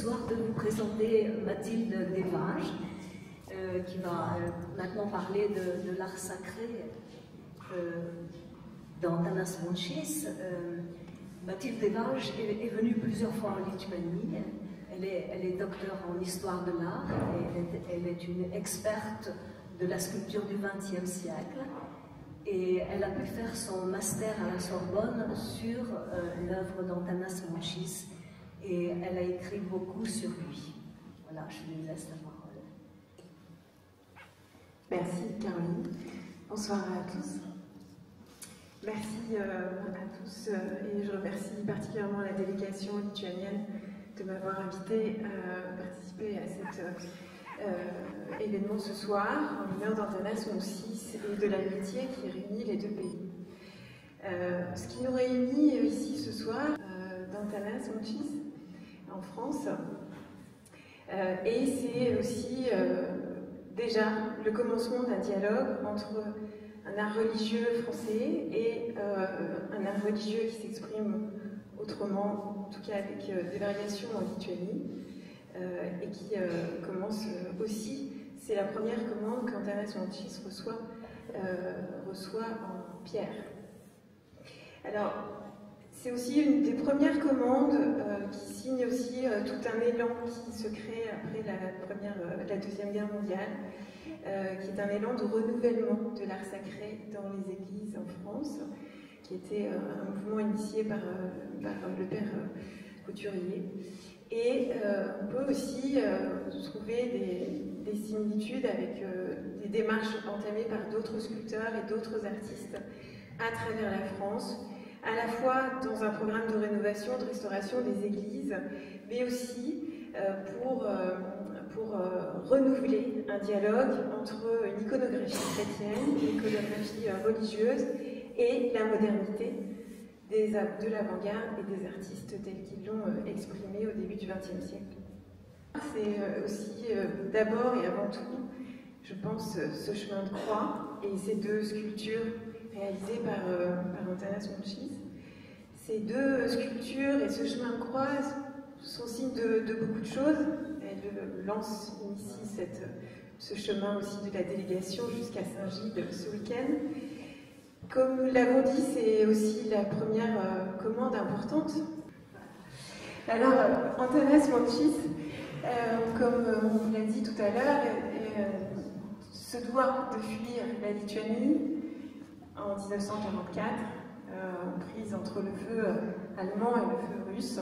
soir de vous présenter Mathilde Desvages, qui va maintenant parler de l'art sacré d'Antanas Mončys. Mathilde Desvages est venue plusieurs fois en Lituanie. Elle est docteure en histoire de l'art et elle est une experte de la sculpture du XXe siècle. Et elle a pu faire son master à la Sorbonne sur l'œuvre d'Antanas Mončys. Et elle a écrit beaucoup sur lui. Voilà, je lui laisse la parole. Merci Caroline. Bonsoir à tous. Merci à tous et je remercie particulièrement la délégation lituanienne de m'avoir invité à participer à cet événement ce soir en l'honneur d'Antanas Mončys et de l'amitié qui réunit les deux pays. Ce qui nous réunit ici ce soir d'Antanas Mončys en France et c'est aussi déjà le commencement d'un dialogue entre un art religieux français et un art religieux qui s'exprime autrement, en tout cas avec des variations en Lituanie, et qui commence aussi, c'est la première commande qu'Antanas Mončys reçoit en pierre. Alors, c'est aussi une des premières commandes qui signe aussi tout un élan qui se crée après la Deuxième Guerre mondiale, qui est un élan de renouvellement de l'art sacré dans les églises en France, qui était un mouvement initié par le père Couturier. Et on peut aussi trouver des similitudes avec des démarches entamées par d'autres sculpteurs et d'autres artistes à travers la France, à la fois dans un programme de rénovation, de restauration des églises, mais aussi pour renouveler un dialogue entre une iconographie chrétienne, une iconographie religieuse et la modernité de l'avant-garde et des artistes tels qu'ils l'ont exprimé au début du XXe siècle. C'est aussi d'abord et avant tout, je pense, ce chemin de croix et ces deux sculptures réalisées par Antanas Mončys. Ces deux sculptures et ce chemin de croix sont signes de beaucoup de choses. Elle initie ce chemin aussi de la délégation jusqu'à Saint-Gilles ce week-end. Comme nous l'avons dit, c'est aussi la première commande importante. Alors, Antanas Mončys, comme on l'a dit tout à l'heure, se doit de fuir la Lituanie en 1944, prise entre le feu allemand et le feu russe.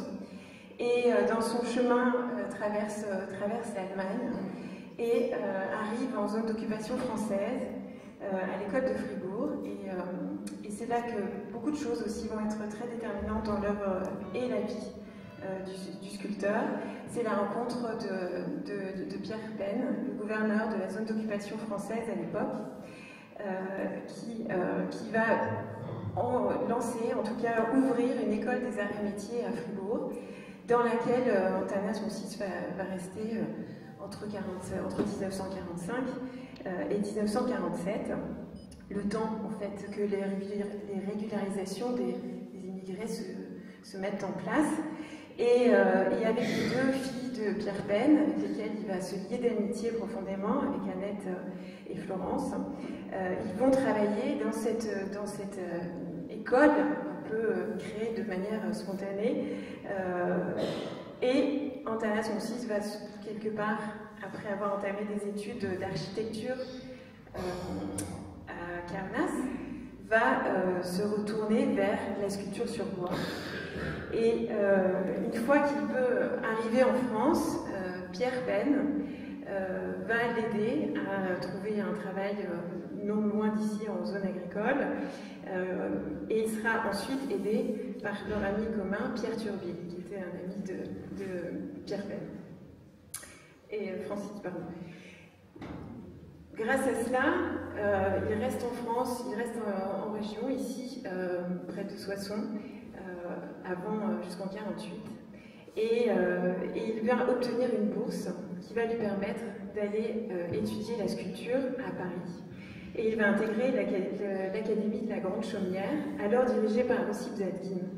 Et dans son chemin, traverse l'Allemagne et arrive en zone d'occupation française, à l'école de Fribourg. Et c'est là que beaucoup de choses aussi vont être très déterminantes dans l'œuvre et la vie du sculpteur. C'est la rencontre de Pierre Pen, le gouverneur de la zone d'occupation française à l'époque, qui va lancer, en tout cas ouvrir une école des arts et métiers à Fribourg, dans laquelle Antanas Mončys va rester entre 1945 et 1947, le temps en fait que les régularisations des immigrés se mettent en place. Et avec les deux filles de Pierre Pen, avec lesquelles il va se lier d'amitié profondément, avec Annette et Florence, ils vont travailler dans cette école un peu créée de manière spontanée. Et Antanas Mončys va quelque part, après avoir entamé des études d'architecture à Kaunas, va se retourner vers la sculpture sur bois. Et une fois qu'il peut arriver en France, Pierre Pen va l'aider à trouver un travail non loin d'ici en zone agricole, et il sera ensuite aidé par leur ami commun Pierre Turville, qui était un ami de Pierre Pen. Et Francis, pardon. Grâce à cela, il reste en France, il reste en région, ici, près de Soissons, jusqu'en 1948. Et il va obtenir une bourse qui va lui permettre d'aller étudier la sculpture à Paris. Et il va intégrer l'Académie de la Grande Chaumière, alors dirigée par Ossip Zadkine.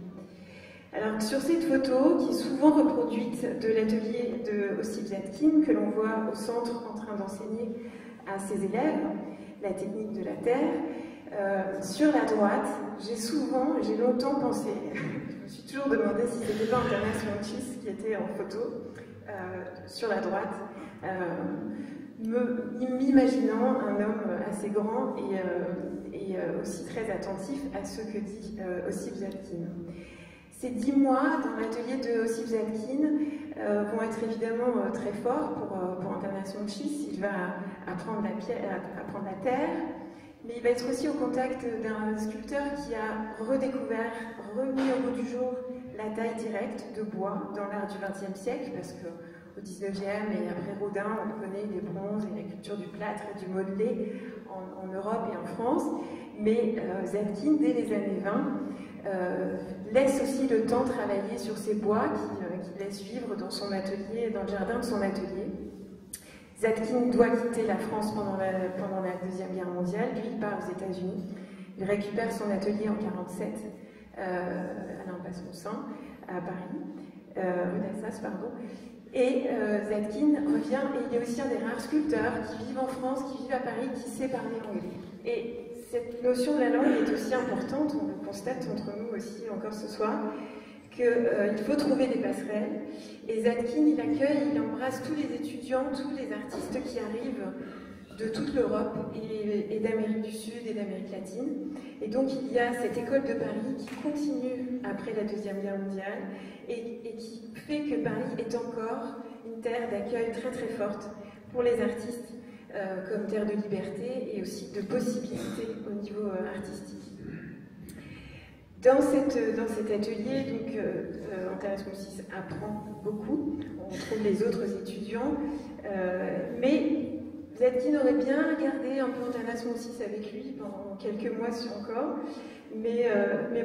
Alors, sur cette photo, qui est souvent reproduite de l'atelier de Ossip Zadkine, que l'on voit au centre en train d'enseigner à ses élèves la technique de la Terre, sur la droite, j'ai longtemps pensé, je me suis toujours demandé si ce n'était pas Antanas Montchis qui était en photo, sur la droite, m'imaginant un homme assez grand et aussi très attentif à ce que dit Ossip Zadkine. Ces 10 mois dans l'atelier de Ossip Zadkine vont être évidemment très forts pour Antanas Montchis. Il va apprendre la terre, mais il va être aussi au contact d'un sculpteur qui a redécouvert, remis au goût du jour la taille directe de bois dans l'art du XXe siècle, parce qu'au XIXe et après Rodin, on connaît les bronzes et la culture du plâtre et du modelé en Europe et en France, mais Zadkine, dès les années 20, laisse aussi le temps travailler sur ces bois qu'il laisse vivre dans son atelier, dans le jardin de son atelier. Zadkine doit quitter la France pendant la Deuxième Guerre mondiale, lui il part aux États-Unis, il récupère son atelier en 1947 à l'Impasse-Moussin, à Paris, rue d'Alsace, pardon, et Zadkine revient, et il est aussi un des rares sculpteurs qui vivent en France, qui vivent à Paris, qui sait parler anglais. Et cette notion de la langue est aussi importante, on le constate entre nous aussi encore ce soir, qu'il faut trouver des passerelles. Et Zadkine, il accueille, il embrasse tous les étudiants, tous les artistes qui arrivent de toute l'Europe et d'Amérique du Sud et d'Amérique latine. Et donc il y a cette école de Paris qui continue après la Deuxième Guerre mondiale et qui fait que Paris est encore une terre d'accueil très très forte pour les artistes, comme terre de liberté et aussi de possibilités au niveau artistique. Dans cet atelier, donc, Antanas Montchis apprend beaucoup, on trouve les autres étudiants, mais Zadkine aurait bien gardé un peu Antanas Montchis avec lui pendant quelques mois encore, mais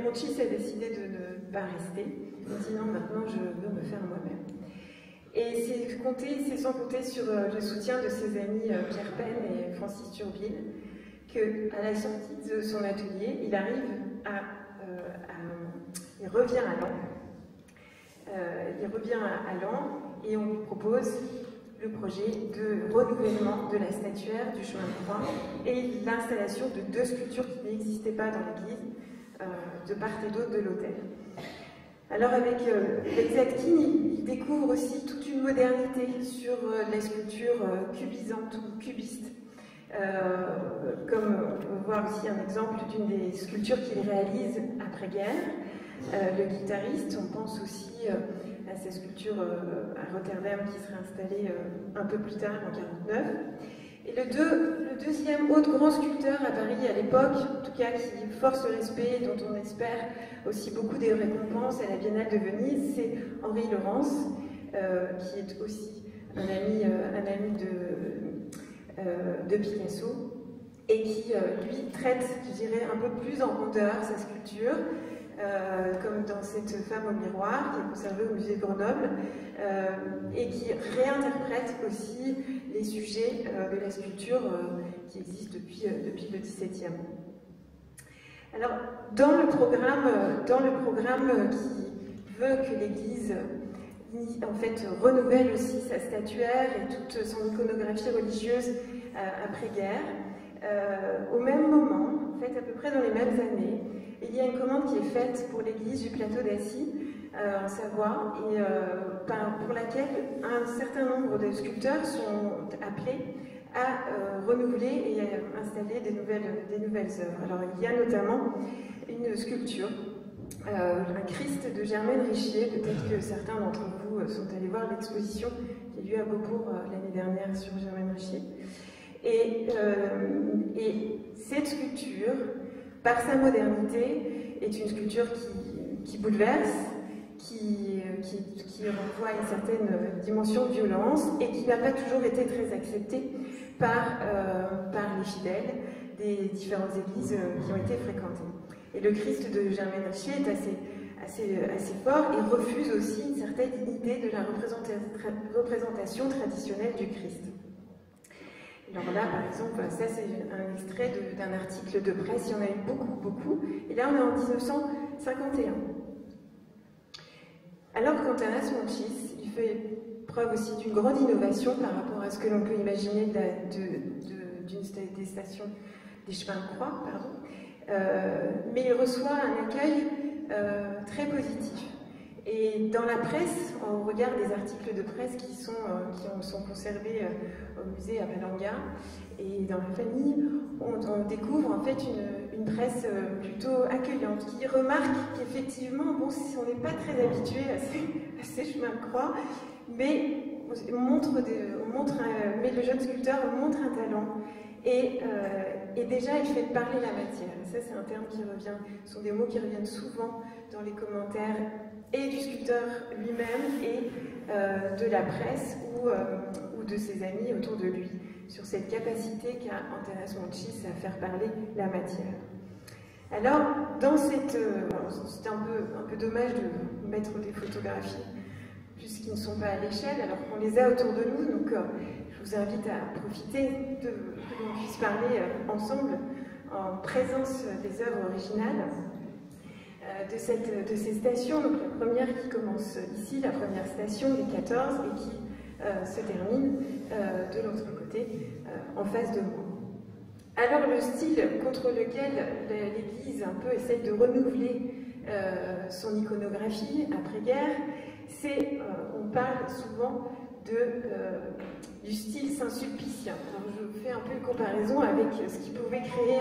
Montchis a décidé de ne pas rester. Il dit non, maintenant je veux me faire moi-même. Et c'est sans compter sur le soutien de ses amis Pierre Penn et Francis Turbine, qu'à la sortie de son atelier, il arrive il revient à Laon et on lui propose le projet de renouvellement de la statuaire du chemin de croix et l'installation de 2 sculptures qui n'existaient pas dans l'église de part et d'autre de l'autel. Alors avec Zadkine, il découvre aussi toute une modernité sur la sculpture cubisante ou cubiste. Comme on peut voir aussi un exemple d'une des sculptures qu'il réalise après-guerre, le guitariste. On pense aussi à sa sculpture à Rotterdam qui sera installée un peu plus tard, en 1949. Et le deuxième autre grand sculpteur à Paris à l'époque, en tout cas qui force le respect, dont on espère aussi beaucoup des récompenses à la Biennale de Venise, c'est Henri Laurens, qui est aussi un ami de Picasso, et qui, lui, traite, je dirais, un peu plus en rondeur sa sculpture, comme dans cette femme au miroir, qui est conservée au musée de Grenoble, et qui réinterprète aussi les sujets de la sculpture qui existent depuis le XVIIe. Alors, dans le programme qui veut que l'Église en fait renouvelle aussi sa statuaire et toute son iconographie religieuse après-guerre, au même moment, en fait à peu près dans les mêmes années, il y a une commande qui est faite pour l'église du plateau d'Assy en Savoie et pour laquelle un certain nombre de sculpteurs sont appelés à renouveler et à installer des nouvelles œuvres. Alors il y a notamment une sculpture, un Christ de Germaine Richier, peut-être que certains d'entre vous sont allés voir l'exposition qui a eu lieu à Beaubourg l'année dernière sur Germaine Richier. Et cette sculpture, par sa modernité, est une sculpture qui bouleverse, qui renvoie à une certaine dimension de violence et qui n'a pas toujours été très acceptée par les fidèles des différentes églises qui ont été fréquentées. Et le Christ de Germaine Richier est assez fort et refuse aussi une certaine idée de la représentation traditionnelle du Christ. Alors là, par exemple, ça c'est un extrait d'un article de presse, il y en a eu beaucoup. Et là, on est en 1951. Alors qu'Antanas Montchis, il fait preuve aussi d'une grande innovation par rapport à ce que l'on peut imaginer des stations, des chemins de croix, mais il reçoit un accueil très positif. Et dans la presse, on regarde des articles de presse qui sont conservés au musée à Valanga, et dans la famille, on découvre en fait une presse plutôt accueillante, qui remarque qu'effectivement, bon, on n'est pas très habitué à ces chemins de croix, mais mais le jeune sculpteur montre un talent, et déjà il fait parler la matière. Et ça, c'est un terme qui revient, ce sont des mots qui reviennent souvent dans les commentaires, et du sculpteur lui-même, et de la presse ou de ses amis autour de lui, sur cette capacité qu'a Antanas Montchis à faire parler la matière. Alors, dans cette... c'est un peu dommage de mettre des photographies puisqu'ils ne sont pas à l'échelle, alors qu'on les a autour de nous, donc je vous invite à profiter que l'on puisse parler ensemble, en présence des œuvres originales, de ces stations. Donc la première qui commence ici, la première station des 14, et qui se termine de l'autre côté, en face de moi. Alors le style contre lequel l'Église un peu essaie de renouveler son iconographie après-guerre, c'est, on parle souvent du style saint-sulpicien. Alors je fais un peu une comparaison avec ce qui pouvait créer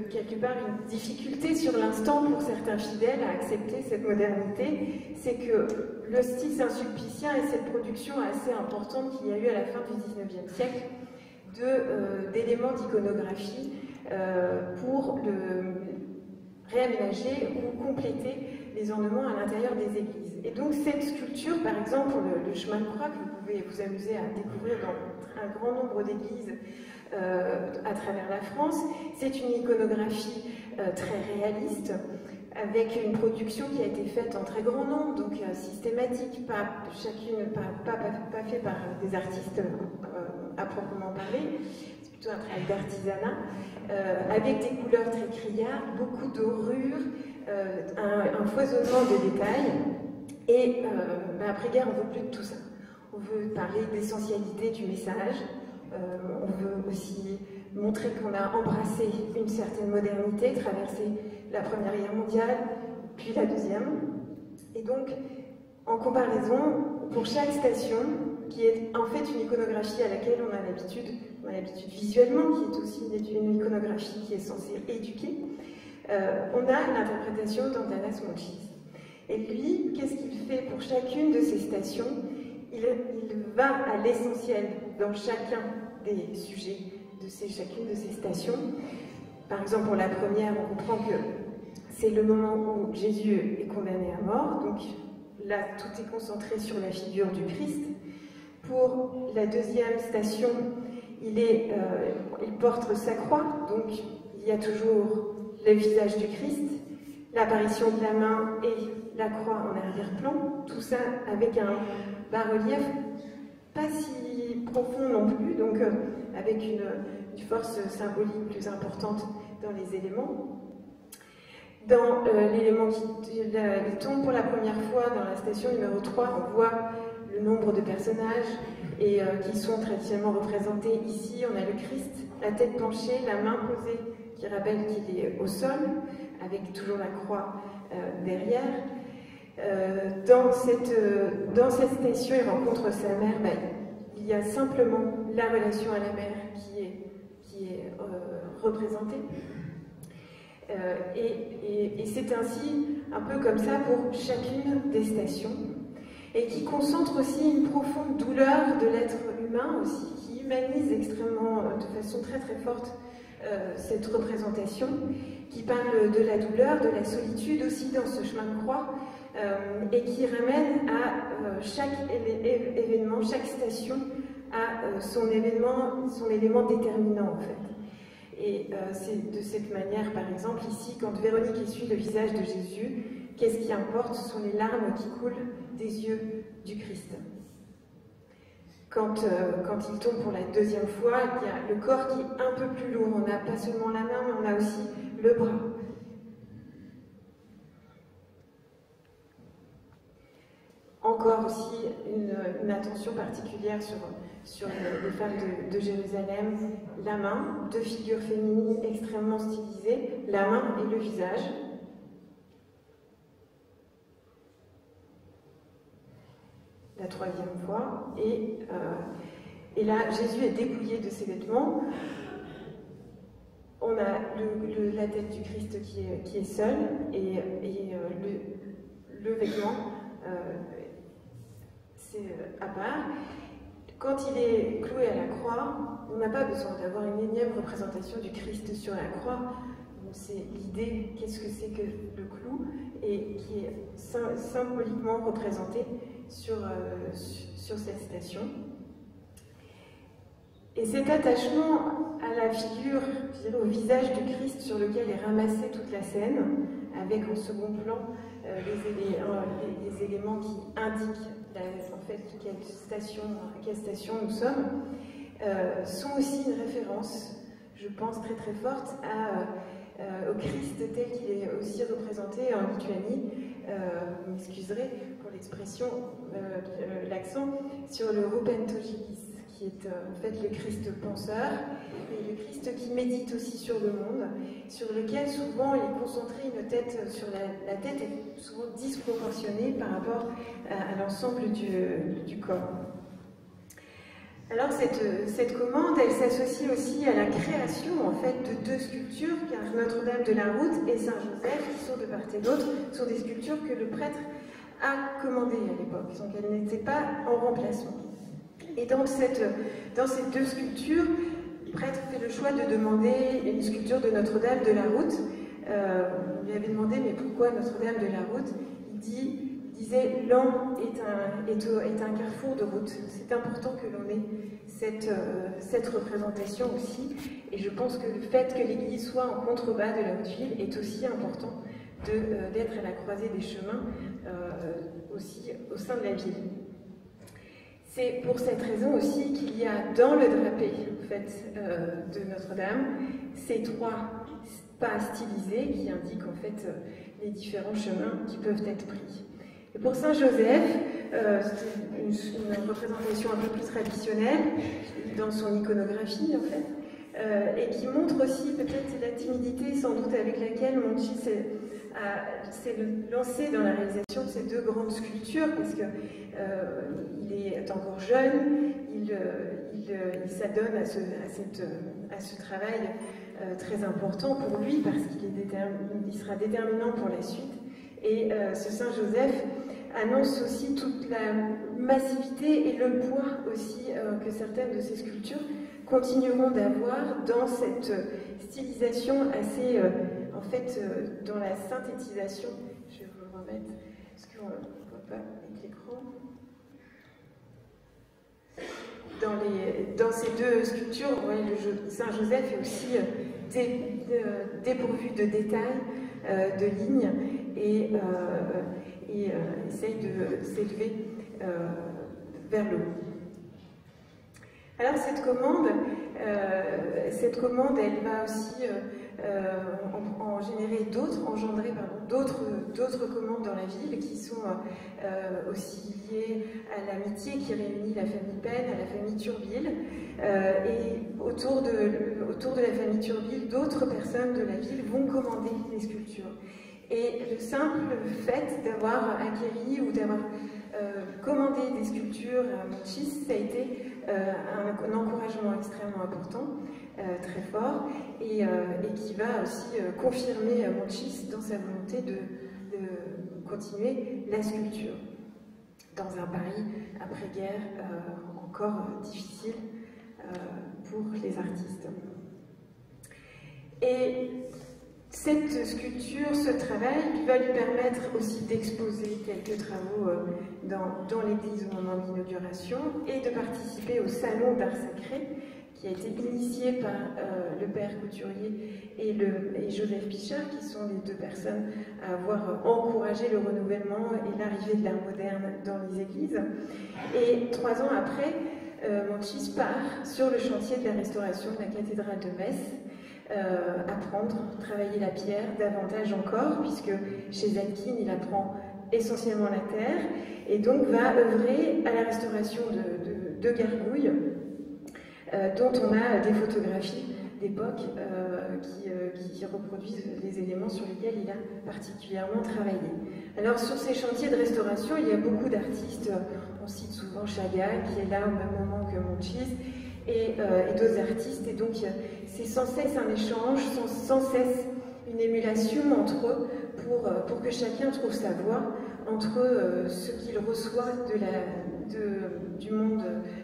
quelque part une difficulté sur l'instant pour certains fidèles à accepter cette modernité, c'est que le style saint-sulpicien et cette production assez importante qu'il y a eu à la fin du XIXe siècle d'éléments d'iconographie pour réaménager ou compléter les ornements à l'intérieur des églises. Et donc cette sculpture, par exemple, le chemin de croix que vous pouvez vous amuser à découvrir dans un grand nombre d'églises à travers la France, c'est une iconographie très réaliste, avec une production qui a été faite en très grand nombre, donc systématique, pas fait par des artistes à proprement parler, c'est plutôt un travail d'artisanat, avec des couleurs très criardes, beaucoup dorures, un foisonnement de détails, et après-guerre, on ne veut plus de tout ça. On veut parler d'essentialité du message, on veut aussi montrer qu'on a embrassé une certaine modernité, traversé la Première Guerre mondiale, puis la Deuxième. Et donc, en comparaison, pour chaque station, qui est en fait une iconographie à laquelle on a l'habitude visuellement, qui est aussi une iconographie qui est censée éduquer, on a l'interprétation d'Antanas Montchis. Et lui, qu'est-ce qu'il fait pour chacune de ces stations? Il va à l'essentiel dans chacun des sujets de chacune de ces stations. Par exemple, pour la première, on comprend que c'est le moment où Jésus est condamné à mort, donc là, tout est concentré sur la figure du Christ. Pour la deuxième station, il porte sa croix, donc il y a toujours le visage du Christ, l'apparition de la main et la croix en arrière-plan, tout ça avec un bas-relief pas si profond non plus, donc avec une force symbolique plus importante dans les éléments. Dans l'élément qui tombe pour la première fois dans la station numéro 3, on voit le nombre de personnages et qui sont traditionnellement représentés. Ici, on a le Christ, la tête penchée, la main posée, qui rappelle qu'il est au sol, avec toujours la croix derrière. Dans cette station, il rencontre sa mère. Il y a simplement la relation à la mère qui est représentée. Et c'est ainsi, un peu comme ça, pour chacune des stations, et qui concentre aussi une profonde douleur de l'être humain aussi, qui humanise extrêmement, de façon très très forte, cette représentation, qui parle de la douleur, de la solitude aussi dans ce chemin de croix, et qui ramène à chaque événement, chaque station, à son élément déterminant en fait. Et c'est de cette manière, par exemple, ici, quand Véronique essuie le visage de Jésus, qu'est-ce qui importe? Ce sont les larmes qui coulent des yeux du Christ. Quand il tombe pour la deuxième fois, il y a le corps qui est un peu plus lourd. On n'a pas seulement la main, mais on a aussi le bras. aussi une attention particulière sur les femmes de Jérusalem. La main, deux figures féminines extrêmement stylisées, la main et le visage. La troisième fois. Et là, Jésus est dépouillé de ses vêtements. On a la tête du Christ qui est seule et le vêtement, c'est à part. Quand il est cloué à la croix, on n'a pas besoin d'avoir une énième représentation du Christ sur la croix. C'est l'idée, qu'est-ce que c'est que le clou, et qui est symboliquement représenté sur cette station. Et cet attachement à la figure, je dirais, au visage du Christ sur lequel est ramassée toute la scène, avec en second plan les éléments qui indiquent en fait à quelle station nous sommes, sont aussi une référence, je pense, très très forte au Christ tel qu'il est aussi représenté en Lituanie. Vous m'excuserez pour l'expression, l'accent sur le Rūpēntožīgis, qui est en fait le Christ penseur, et le Christ qui médite aussi sur le monde, sur lequel souvent il est concentré une tête sur la tête est souvent disproportionnée par rapport à l'ensemble du corps. Alors cette commande, elle s'associe aussi à la création en fait de deux sculptures, car Notre-Dame de la Route et Saint-Joseph, qui sont de part et d'autre, sont des sculptures que le prêtre a commandées à l'époque, donc elles n'étaient pas en remplacement. Et dans ces deux sculptures, le prêtre fait le choix de demander une sculpture de Notre-Dame de la Route. On lui avait demandé, mais pourquoi Notre-Dame de la Route? Il disait, Laon est un carrefour de route. C'est important que l'on ait cette représentation aussi. Et je pense que le fait que l'église soit en contrebas de la Haute-Ville est aussi important d'être à la croisée des chemins, aussi au sein de la ville. C'est pour cette raison aussi qu'il y a dans le drapé en fait, de Notre-Dame ces trois pas stylisés qui indiquent en fait les différents chemins qui peuvent être pris. Et pour Saint-Joseph, c'est une représentation un peu plus traditionnelle dans son iconographie en fait, et qui montre aussi peut-être la timidité sans doute avec laquelle Montchi s'est lancé dans la réalisation de ces deux grandes sculptures, parce qu'il est encore jeune, il s'adonne à ce travail très important pour lui, parce qu'il sera déterminant pour la suite. Et ce Saint-Joseph annonce aussi toute la massivité et le poids aussi que certaines de ces sculptures continueront d'avoir dans cette stylisation assez, en fait, dans la synthétisation. Je vais vous le remettre, parce qu'on ne voit pas avec l'écran. Dans ces deux sculptures, le Saint-Joseph est aussi dépourvu de détails, de lignes, et essaye de s'élever vers le haut. Alors cette commande, elle va aussi engendrer d'autres commandes dans la ville qui sont aussi liées à l'amitié qui réunit la famille Penn à la famille Turville. Et autour de la famille Turville, d'autres personnes de la ville vont commander des sculptures. Et le simple fait d'avoir acquéri ou d'avoir commandé des sculptures à Montchis, ça a été un encouragement extrêmement important, très fort, et qui va aussi confirmer Montchis dans sa volonté de continuer la sculpture dans un Paris après-guerre encore difficile pour les artistes. Et cette sculpture, ce travail, va lui permettre aussi d'exposer quelques travaux dans l'église au moment de l'inauguration et de participer au salon d'art sacré qui a été initié par le père Couturier et Joseph Pichard, qui sont les deux personnes à avoir encouragé le renouvellement et l'arrivée de l'art moderne dans les églises. Et 3 ans après, Montchis part sur le chantier de la restauration de la cathédrale de Metz, apprendre, travailler la pierre davantage encore, puisque chez Zetkin, il apprend essentiellement la terre, et donc va œuvrer à la restauration de gargouilles, dont on a des photographies d'époque qui reproduisent les éléments sur lesquels il a particulièrement travaillé. Alors sur ces chantiers de restauration, il y a beaucoup d'artistes, on cite souvent Chagall qui est là au même moment que Montchis, et d'autres artistes, et donc c'est sans cesse un échange, sans cesse une émulation entre eux pour que chacun trouve sa voie entre ce qu'il reçoit du monde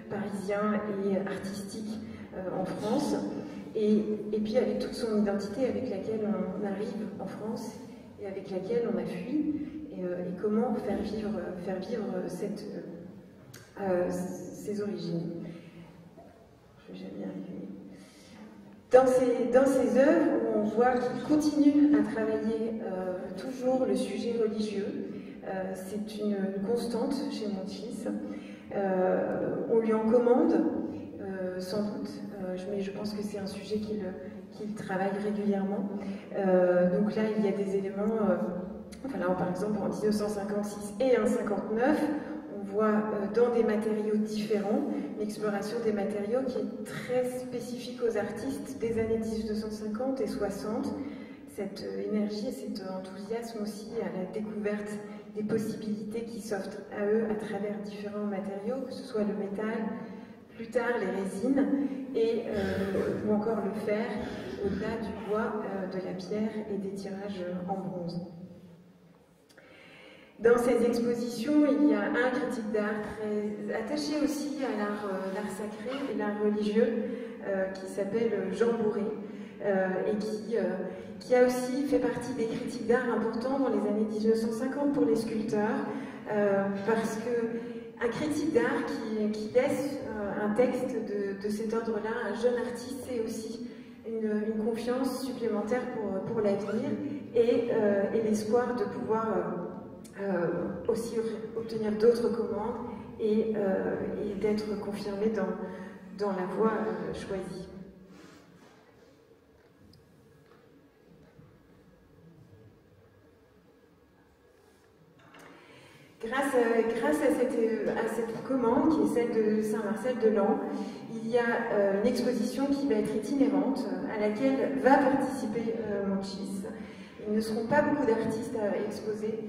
parisien et artistique en France, et puis avec toute son identité avec laquelle on arrive en France et avec laquelle on a fui, et comment faire vivre ses origines. Je vais jamais y arriver. Dans ses œuvres, on voit qu'il continue à travailler toujours le sujet religieux. C'est une constante chez Montchis. On lui en commande, sans doute, mais je pense que c'est un sujet qu'il travaille régulièrement. Donc là, il y a des éléments, par exemple en 1956 et en 1959, on voit dans des matériaux différents, l'exploration des matériaux qui est très spécifique aux artistes des années 1950 et 60, cette énergie et cet enthousiasme aussi à la découverte des possibilités qui s'offrent à eux à travers différents matériaux, que ce soit le métal, plus tard les résines, ou encore le fer, au-delà du bois, de la pierre et des tirages en bronze. Dans ces expositions, il y a un critique d'art très attaché aussi à l'art sacré et l'art religieux, qui s'appelle Jean Bourré, et qui a aussi fait partie des critiques d'art importants dans les années 1950 pour les sculpteurs, parce qu'un critique d'art qui laisse un texte de cet ordre-là, un jeune artiste, c'est aussi une confiance supplémentaire pour l'avenir et l'espoir de pouvoir aussi obtenir d'autres commandes et d'être confirmé dans la voie choisie. Grâce à cette commande, qui est celle de Saint-Marcel-de-Lans, il y a une exposition qui va être itinérante, à laquelle va participer Montchis. Il ne seront pas beaucoup d'artistes à exposer,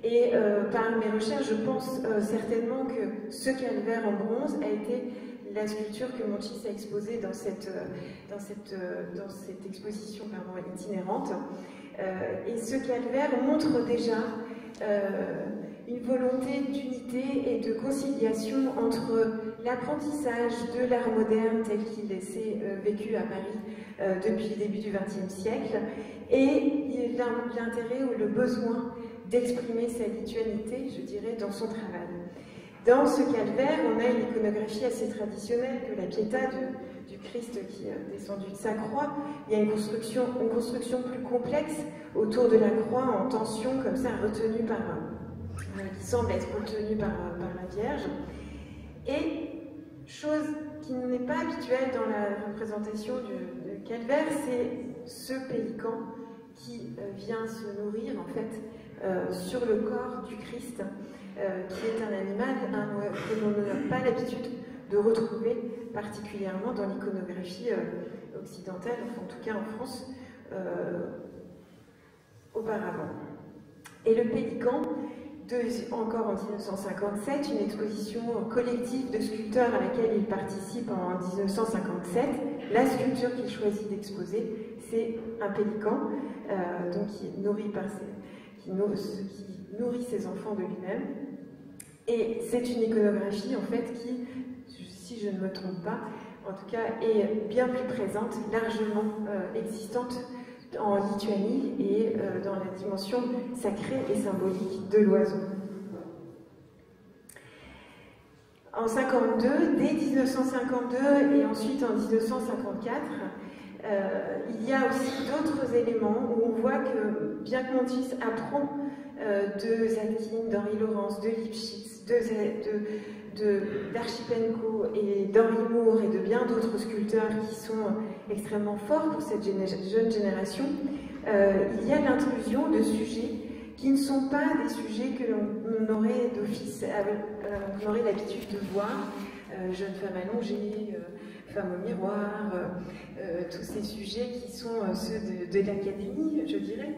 et par mes recherches, je pense certainement que ce calvaire en bronze a été la sculpture que Montchis a exposée dans cette exposition itinérante. Et ce calvaire montre déjà une volonté d'unité et de conciliation entre l'apprentissage de l'art moderne tel qu'il s'est vécu à Paris depuis le début du XXe siècle et l'intérêt ou le besoin d'exprimer sa lituanité, je dirais, dans son travail. Dans ce calvaire, on a une iconographie assez traditionnelle que la Pietà du Christ qui est descendu de sa croix. Il y a une construction plus complexe autour de la croix en tension, comme ça, retenue qui semble être retenue par la Vierge. Et chose qui n'est pas habituelle dans la représentation du calvaire, c'est ce pélican qui vient se nourrir en fait sur le corps du Christ, qui est un animal que l'on n'a pas l'habitude de retrouver particulièrement dans l'iconographie occidentale, enfin en tout cas en France, auparavant. Et le pélican, encore en 1957, une exposition collective de sculpteurs à laquelle il participe en 1957. La sculpture qu'il choisit d'exposer, c'est un pélican, donc qui nourrit ses enfants de lui-même. Et c'est une iconographie en fait qui, si je ne me trompe pas, en tout cas est bien plus présente, largement existante en Lituanie et dans la dimension sacrée et symbolique de l'oiseau. En 1952, dès 1952 et ensuite en 1954, il y a aussi d'autres éléments où on voit que bien que Montchis apprend de Zadkine, d'Henri Laurence, de Lipchitz, d'Archipenko et d'Henri Moore et de bien d'autres sculpteurs qui sont extrêmement forts pour cette jeune génération, il y a l'intrusion de sujets qui ne sont pas des sujets que l'on aurait d'office, on aurait l'habitude de voir, jeune femme allongée, femme au miroir, tous ces sujets qui sont ceux de l'académie, je dirais.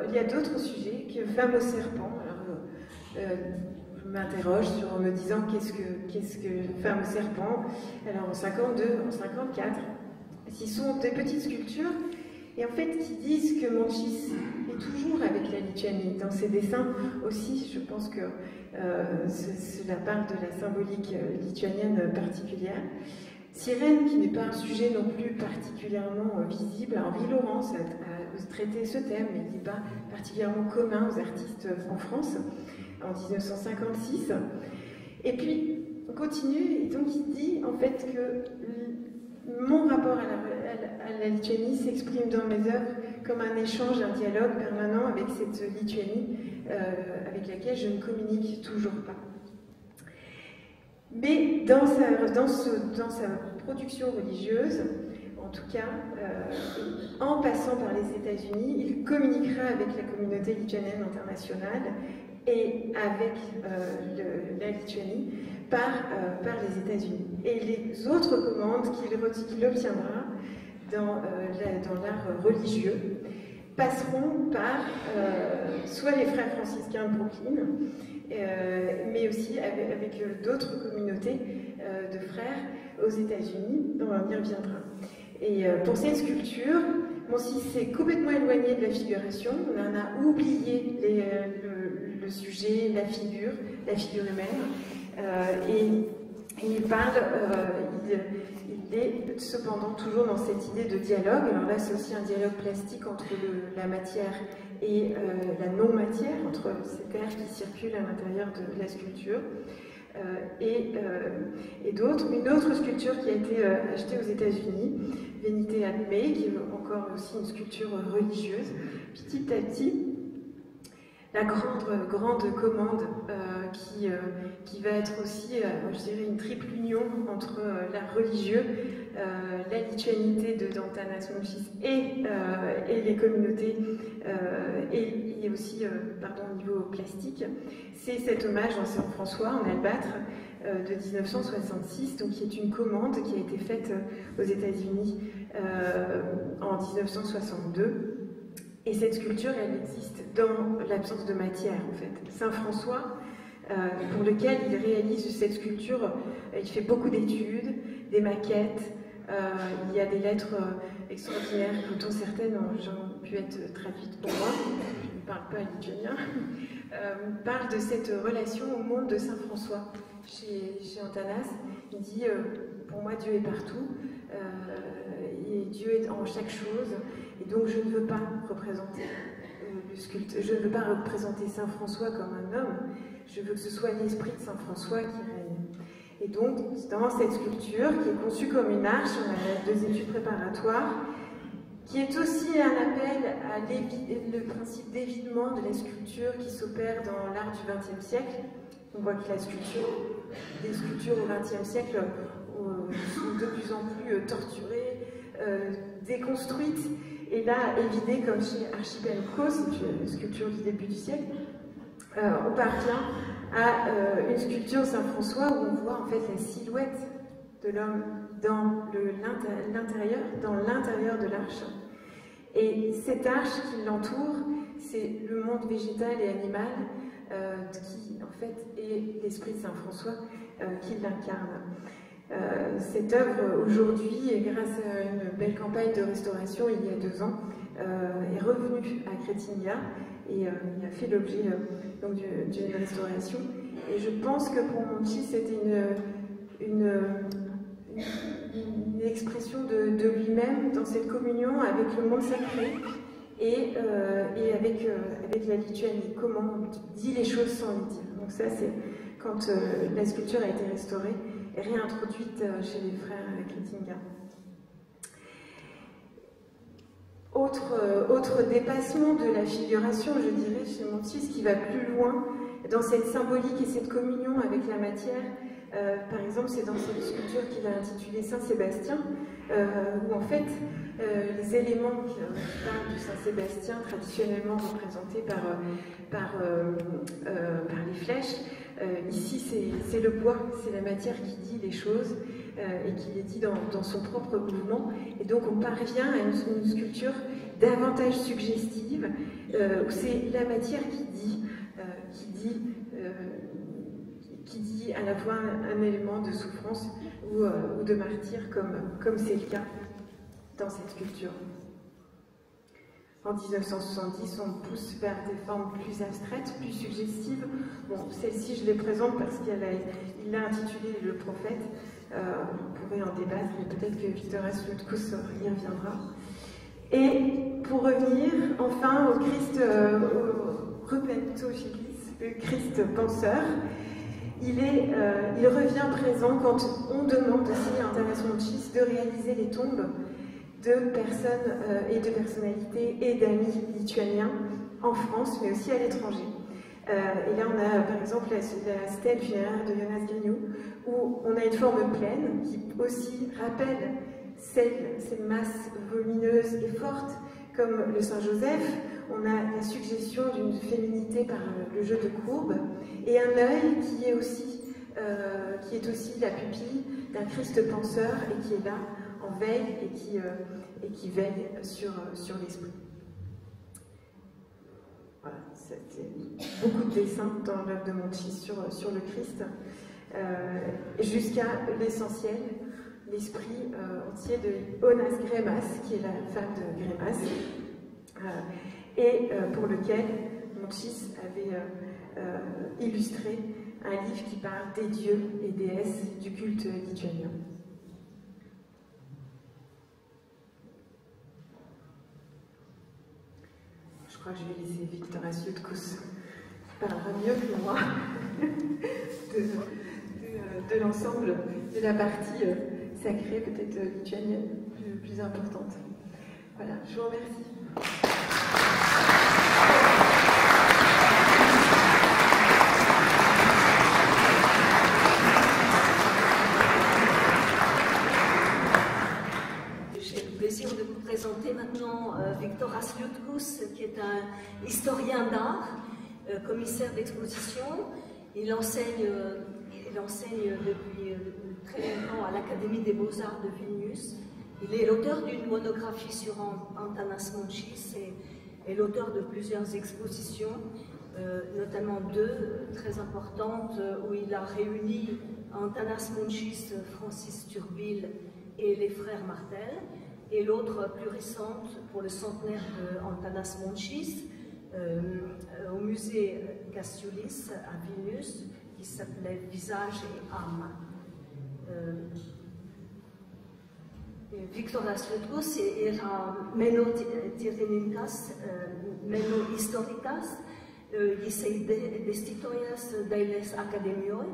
Il y a d'autres sujets que femme au serpent. Alors, je m'interroge en me disant qu'est-ce que femme au serpent. Alors en 52, en 54, ce sont des petites sculptures et en fait qui disent que Monchis est toujours avec la Lituanie. Dans ses dessins aussi, je pense que cela parle de la symbolique lituanienne particulière. Sirène, qui n'est pas un sujet non plus particulièrement visible. Henri Laurence a traité ce thème, mais qui n'est pas particulièrement commun aux artistes en France, en 1956. Et puis, on continue, et donc il dit en fait que mon rapport à la Lituanie s'exprime dans mes œuvres comme un échange, un dialogue permanent avec cette Lituanie avec laquelle je ne communique toujours pas. Mais dans sa production religieuse, en tout cas, en passant par les États-Unis, il communiquera avec la communauté lituanienne internationale et avec la Lituanie par les États-Unis. Et les autres commandes qu'il obtiendra dans l'art religieux passeront par soit les frères franciscains de Brooklyn, mais aussi avec d'autres communautés de frères aux États-Unis, dont on y reviendra. Et pour cette sculpture, Monchis s'est complètement éloigné de la figuration, on en a oublié le sujet, la figure humaine, et il parle, il est cependant toujours dans cette idée de dialogue. Alors là, c'est aussi un dialogue plastique entre la matière et la non-matière, entre cet air qui circule à l'intérieur de la sculpture. Et d'autres. Une autre sculpture qui a été achetée aux États-Unis, Venite ad me, qui est encore aussi une sculpture religieuse. Petit à petit, la grande commande qui va être aussi, je dirais, une triple union entre l'art religieux, la lituanité d'Antanas Monchis et les communautés, et aussi au niveau plastique. C'est cet hommage à Saint François en albâtre de 1966, donc qui est une commande qui a été faite aux États-Unis en 1962. Et cette sculpture, elle existe dans l'absence de matière, en fait. Saint François, pour lequel il réalise cette sculpture, il fait beaucoup d'études, des maquettes, il y a des lettres extraordinaires, dont certaines ont pu être traduites pour moi, je ne parle pas lituanien, parle de cette relation au monde de Saint François. Chez Antanas, il dit pour moi Dieu est partout, et Dieu est en chaque chose, et donc je ne veux pas représenter je ne veux pas représenter Saint François comme un homme, je veux que ce soit l'esprit de Saint François qui règne. Et donc, dans cette sculpture, qui est conçue comme une arche, on a 2 études préparatoires, qui est aussi un appel à le principe d'évidement de la sculpture qui s'opère dans l'art du XXe siècle. On voit que des sculptures au XXe siècle sont de plus en plus torturées, déconstruites, et là, évidées comme chez Archipelko, c'est une sculpture du début du siècle, on parvient à une sculpture Saint-François où on voit en fait la silhouette de l'homme dans l'intérieur de l'arche. Et cette arche qui l'entoure, c'est le monde végétal et animal qui en fait est l'esprit de Saint-François qui l'incarne. Cette œuvre aujourd'hui, grâce à une belle campagne de restauration il y a 2 ans, est revenue à Kretinga et il a fait l'objet d'une restauration. Et je pense que pour Monchis, c'était une expression de lui-même dans cette communion avec le monde sacré et avec la Lituanie. Comment on dit les choses sans les dire. Donc ça, c'est quand la sculpture a été restaurée et réintroduite chez les frères Kretinga. Autre dépassement de la figuration, je dirais, chez Monchis, qui va plus loin dans cette symbolique et cette communion avec la matière, Par exemple, c'est dans cette sculpture qu'il a intitulée Saint-Sébastien, où en fait, les éléments qui parlent du Saint-Sébastien, traditionnellement représentés par les flèches, ici c'est le bois, c'est la matière qui dit les choses et qui les dit dans son propre mouvement. Et donc on parvient à une sculpture davantage suggestive, où c'est la matière qui dit à la fois un élément de souffrance ou de martyr, comme c'est le cas dans cette sculpture. En 1970, on pousse vers des formes plus abstraites, plus suggestives. Bon, celle-ci, je les présente parce qu'il l'a intitulée Le Prophète. On pourrait en débattre, mais peut-être que Victoras Lutkos y reviendra. Et pour revenir enfin au Christ Repentogilis, le Christ penseur, il revient présent quand on demande aussi à Antanas Monchis de réaliser les tombes de personnes et de personnalités et d'amis lituaniens en France, mais aussi à l'étranger. Et là, on a par exemple la stèle funéraire de Jonas Grignot, où on a une forme pleine qui aussi rappelle ces masses volumineuses et fortes, comme le Saint-Joseph. On a la suggestion d'une féminité par le jeu de courbes, et un œil qui est aussi la pupille d'un Christ penseur et qui est là en veille et qui veille sur l'esprit. Voilà, c'était beaucoup de dessins dans l'œuvre de Monchis sur le Christ, jusqu'à l'essentiel, l'esprit entier de Onas Greimas, qui est la femme de Greimas, et pour lequel Monchis avait illustré un livre qui parle des dieux et déesses du culte lituanien. Je crois que je vais laisser Victoras Lutkos qui parlera mieux que moi de l'ensemble de la partie sacrée, peut-être lituanienne, plus importante. Voilà, je vous remercie. De vous présenter maintenant Victoras Lutkos, qui est un historien d'art, commissaire d'exposition. Il enseigne depuis très longtemps à l'Académie des Beaux-Arts de Vilnius. Il est l'auteur d'une monographie sur Antanas Monchis et l'auteur de plusieurs expositions, notamment deux très importantes où il a réuni Antanas Monchis, Francis Turbil et les frères Martel, et l'autre plus récente pour le centenaire d'Antanas Monchis au musée Cassiulis à Vilnius, qui s'appelait Visage et âme. Victoras Lutkos era menotyrininkas, menohistorikas, jisai dėstytojas Dailės akademijoj,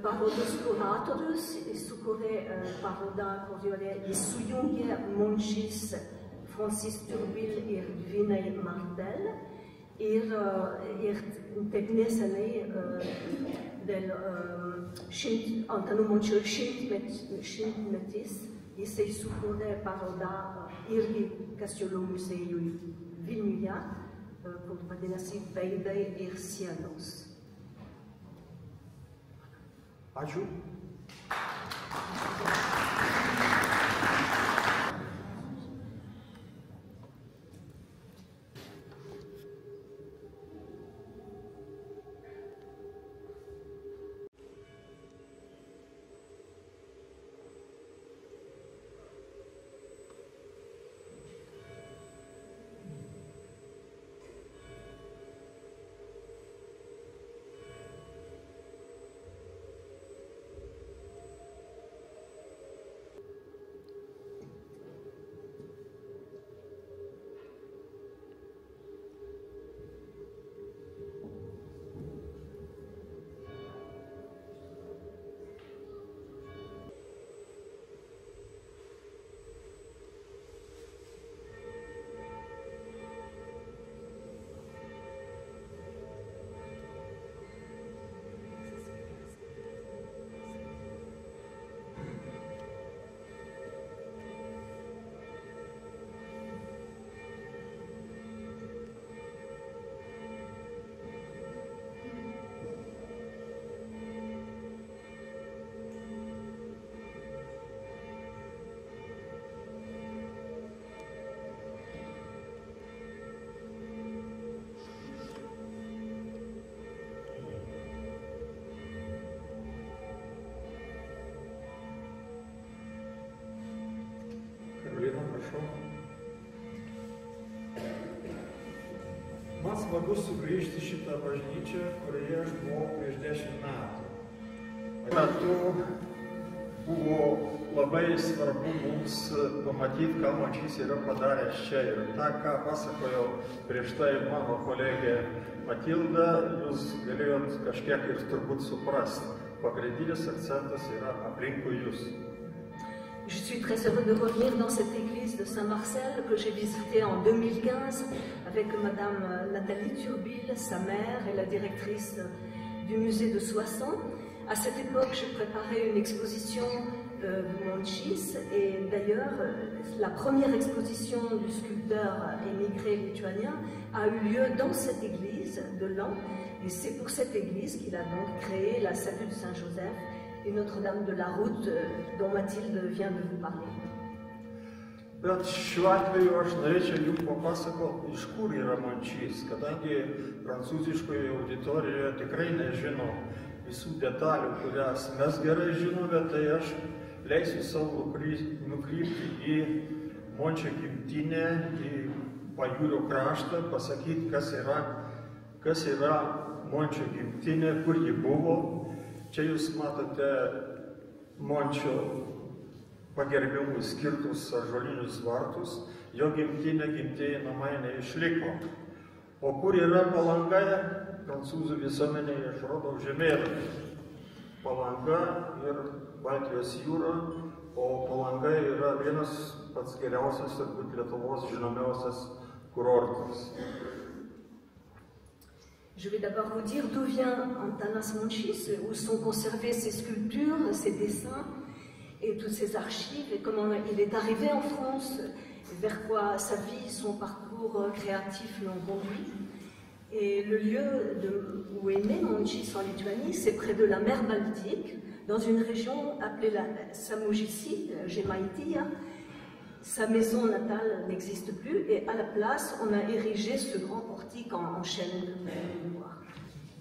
parodos kuratorius, jis sukūrė parodą, kurioje jis sujungė Monchis, Francis Turbil ir Dvynai Martel, ir taip neseniai dėl Antano Mončio šimtmetis jisai sukūrė parodą irgi Kasiulio muziejuj Vilniuje, kur vadinasi Veidai ir sienos. Ačiū. smagu sugrįžti šitą bažnyčią, kurioje aš buvau prieš 10 metų. Metu buvo labai svarbu mums pamatyti, ką Mončys yra padaręs čia. Ir tą, ką pasakojo prieš tai mano kolegė Matilda, jūs galėjot kažkiek ir turbūt suprasti. Pagrindinis akcentas yra aplinkui jūs. Je suis très heureux de revenir dans cette église de Saint-Marcel que j'ai visitée en 2015 avec Madame Nathalie Turbil, sa mère et la directrice du musée de Soissons. À cette époque, je préparais une exposition de Mončys et d'ailleurs, la première exposition du sculpteur émigré lituanien a eu lieu dans cette église de Laon et c'est pour cette église qu'il a donc créé la statue de Saint-Joseph et Notre-Dame de la Route dont Mathilde vient de vous parler. Bet šiuo atveju aš norėčiau jums papasakoti, iš kur yra Mončys, kadangi prancūziškoje auditorijoje tikrai nežino visų detalių, kurias mes gerai žinome, tai aš leisiu savo nukrypti į Mončio gimtinę, į Pajūrio kraštą, pasakyti, kas yra Mončio gimtinė, kur ji buvo. Čia jūs matote Mončio pagerbimui skirtus ąžuolinius vartus, jo gimtieji namai neišliko. O kur yra Palanga, prancūzų visuomenėje aš rodau žemėlapį. Palanga ir Baltijos jūra, o Palanga yra vienas pats geriausias ir Lietuvos žinomiausias kurortas. Je vais d'abord vous dire d'où vient Antanas Mončys, où sont conservées ses sculptures, ses dessins et toutes ses archives, et comment il est arrivé en France, vers quoi sa vie, son parcours créatif l'ont conduit. Et le lieu où est né Mončys en Lituanie, c'est près de la mer Baltique, dans une région appelée la Samojisi, Žemaitija. Sa maison natale n'existe plus et à la place, on a érigé ce grand portique en chêne noir.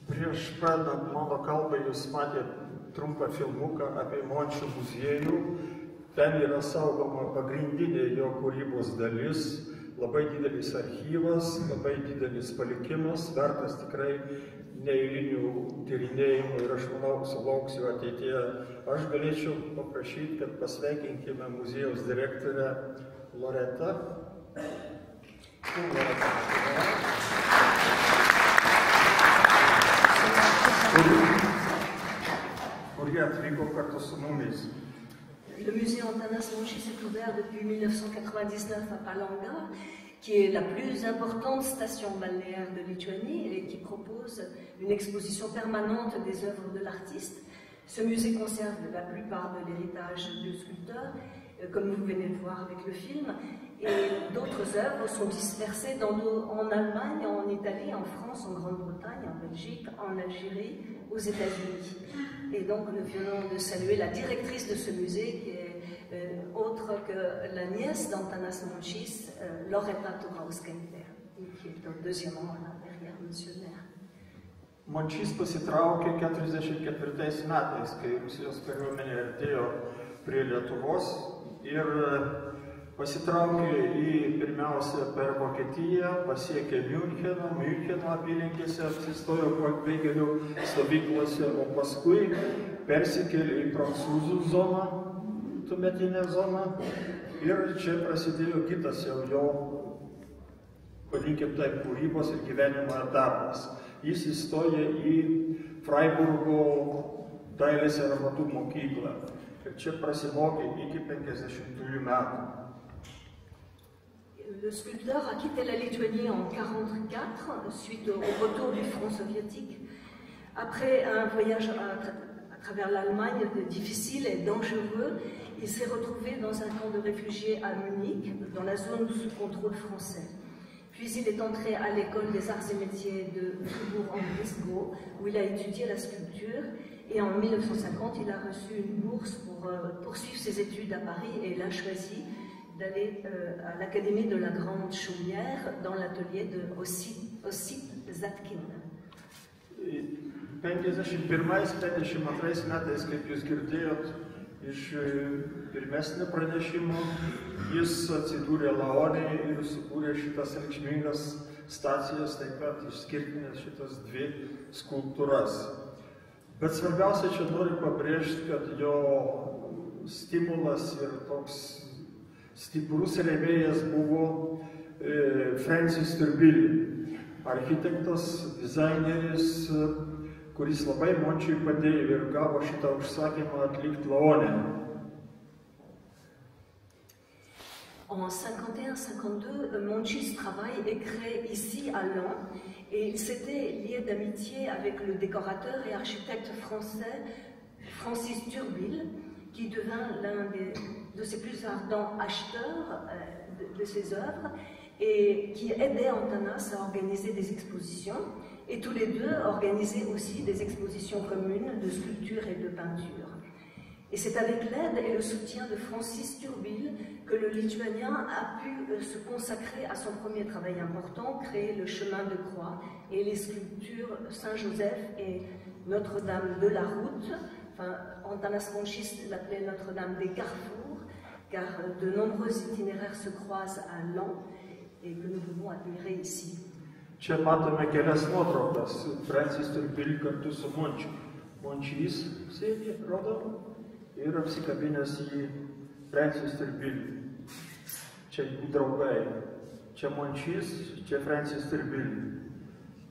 Prieš pradedant mano kalbą, jūs matėte trumpą filmuką apie Mončio muziejų. Ten yra saugoma pagrindinė jo kūrybos dalis, labai didelis archyvas, labai didelis palikimas, vertas tikrai neeilinių tyrinėjimų ir aš manau, sulauksiu ateityje. Aš galėčiau paprašyti, kad pasveikinkime muziejaus direktorę Loretą. Kurie atvyko kartu su mumis. Le musée Antanas Mončys est ouvert depuis 1999 à Palanga, qui est la plus importante station balnéaire de Lituanie et qui propose une exposition permanente des œuvres de l'artiste. Ce musée conserve la plupart de l'héritage du sculpteur, comme vous venez de voir avec le film, et d'autres œuvres sont dispersées en Allemagne, en Italie, en France, en Grande-Bretagne, en Belgique, en Algérie, aux États-Unis. Et donc nous venons de saluer la directrice de ce musée, qui est autre que la nièce d'Antanas Mončys, Loreta Turauskaitė, qui est au deuxième rang là, derrière monsieur le maire. Mončys pasitraukė 1944 metais, kai Rusijos kariuomenė artėjo prie Lietuvos ir pasitraukė pirmiausia per Vokietiją, pasiekė Miuncheno apylinkėse, apsistojo pabėgėlių stovyklose, o paskui persikėlė į prancūzų zoną, tuometinę zoną, ir čia prasidėjo kitas jau jo, vadinkim taip, kūrybos ir gyvenimo etapas. Jis įstojo į Freiburgo dailės ir amatų mokyklą. Ir čia prasimokė iki 50 metų. Le sculpteur a quitté la Lituanie en 1944 suite au retour du front soviétique. Après un voyage à travers l'Allemagne difficile et dangereux, il s'est retrouvé dans un camp de réfugiés à Munich, dans la zone sous contrôle français. Puis il est entré à l'école des arts et métiers de Fribourg-en-Brisgau, où il a étudié la sculpture. Et en 1950, il a reçu une bourse pour poursuivre ses études à Paris et il a choisi d'aller à l'Académie de la Grande Chaumière dans l'atelier de Ossip Zatkin. 51-52 metais, kaip jūs girdėjot iš pirmesnio pranešimo, jis atsidūrė Laone ir sukūrė šitas reikšmingas stacijas, taip pat išskirtinės šitas dvi skulptūras. Bet svarbiausia, čia noriu pabrėžti, kad jo stimulas ir toks stiprus rėmėjas buvo Francis Turville, architektas, dizaineris, kuris labai Mončiui padėjo ir gavo šitą užsakymą atlikti Laone. En 51-52, Monchis travaille et crée ici à Laon, et il s'était lié d'amitié avec le décorateur et architecte français Francis Turville, qui devint l'un de ses plus ardents acheteurs de ses œuvres et qui aidait Antanas à organiser des expositions, et tous les deux organisaient aussi des expositions communes de sculpture et de peinture. Et c'est avec l'aide et le soutien de Francis Turville que le Lituanien a pu se consacrer à son premier travail important, créer le chemin de croix et les sculptures Saint-Joseph et Notre-Dame de la Route. Enfin, Antanas Monchis l'appelait Notre-Dame des Carrefours, car de nombreux itinéraires se croisent à Laon et que nous pouvons admirer ici. Čia matome kelias nuotraukas, Francis Turville kartu su Mončiu. Mončys sėdi, rodo, ir apsikabinęs į Francis Turville. Čia jų draugai. Čia Mončys, čia Francis Turville.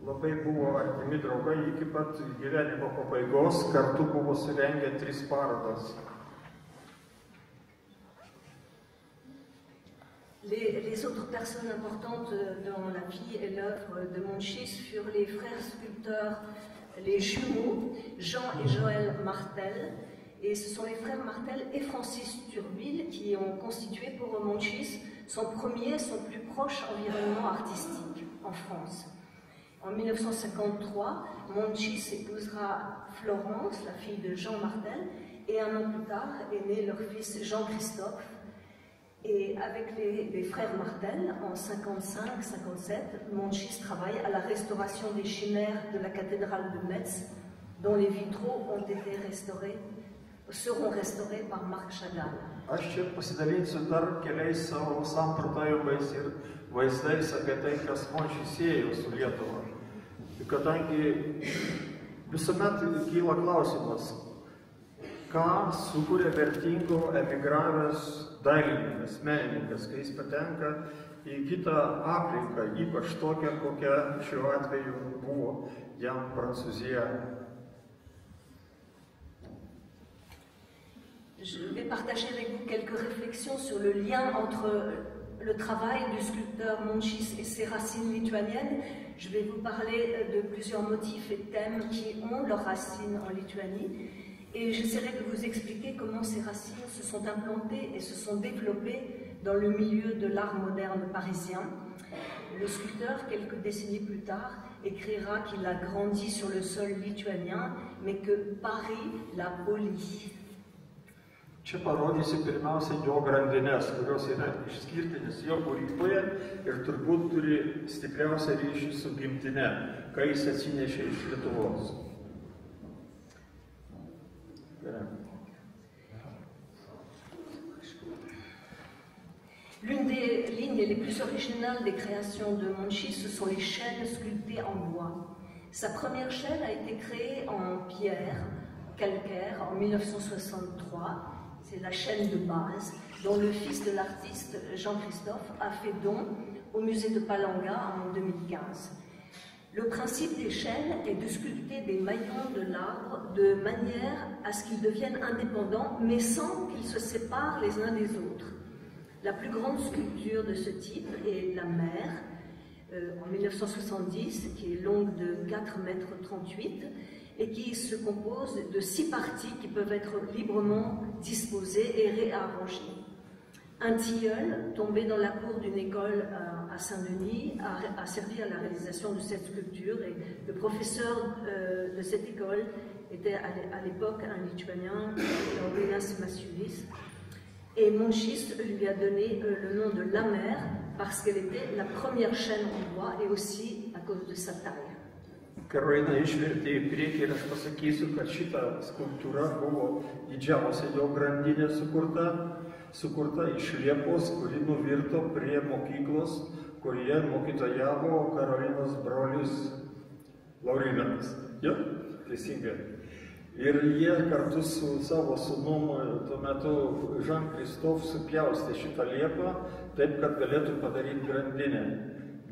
Labai buvo artimi draugai iki pat gyvenimo pabaigos, kartu buvo surengę 3 parodas. Les autres personnes importantes dans la vie et l'œuvre de Monchis furent les frères sculpteurs, les jumeaux, Jean et Joël Martel. Et ce sont les frères Martel et Francis Turville qui ont constitué pour Monchis son premier, son plus proche environnement artistique en France. En 1953, Monchis épousera Florence, la fille de Jean Martel, et un an plus tard est né leur fils Jean-Christophe. Et avec les frères Martel, en 55-57, Monchis travaille à la restauration des chimères de la cathédrale de Metz, dont les vitraux ont été seront restaurés par Marc Chagall. Aš čia pasidalinsiu dar keliais savo samprotavimais ir vaizdais apie tai, kas Mončis siejo su Lietuva. Kadangi visuomet kyla klausimas, ką sukuria vertingo emigravęs dailininkas, menininkas, kai jis patenka į kitą aplinką, ypač tokią, kokia šiuo atveju buvo jam Prancūzija. Je vais partager avec vous quelques réflexions sur le lien entre le travail du sculpteur Monchis et ses racines lituaniennes. Je vais vous parler de plusieurs motifs et thèmes qui ont leurs racines en Lituanie. Et j'essaierai de vous expliquer comment ces racines se sont implantées et se sont développées dans le milieu de l'art moderne parisien. Le sculpteur, quelques décennies plus tard, écrira qu'il a grandi sur le sol lituanien, mais que Paris l'a poli. Čia parodysiu pirmiausia jo grandinės, kurios yra išskirtinės jo kūryboje ir turbūt turi stipriausią ryšį su gimtine, ką jis atsinešė iš Lietuvos. L'une des lignes les plus originales des créations de Monchis, ce sont les chaînes sculptées en bois. Sa première chaîne a été créée en pierre calcaire en 1963. C'est la chaîne de base, dont le fils de l'artiste Jean-Christophe a fait don au musée de Palanga en 2015. Le principe des chaînes est de sculpter des maillons de l'arbre de manière à ce qu'ils deviennent indépendants, mais sans qu'ils se séparent les uns des autres. La plus grande sculpture de ce type est la mer, en 1970, qui est longue de 4,38 m, et qui se compose de 6 parties qui peuvent être librement disposées et réarrangées. Un tilleul tombé dans la cour d'une école à Saint-Denis a servi à la réalisation de cette sculpture, et le professeur de cette école était à l'époque un Lituanien, Laurynas Masiulis, et Monchis lui a donné le nom de La Mer parce qu'elle était la première chaîne en bois et aussi à cause de sa taille. Karolina išvertė į priekį ir aš pasakysiu, kad šita skulptūra buvo didžiausia jo grandinė sukurta iš liepos, kuri nuvirto prie mokyklos kurioje mokytojavo Karolinos brolis Laurinas. Jo, teisingai. Ir jie kartu su savo sūnum tuo metu Jean-Christophe supjaustė šitą liepą, taip, kad galėtų padaryti grandinę.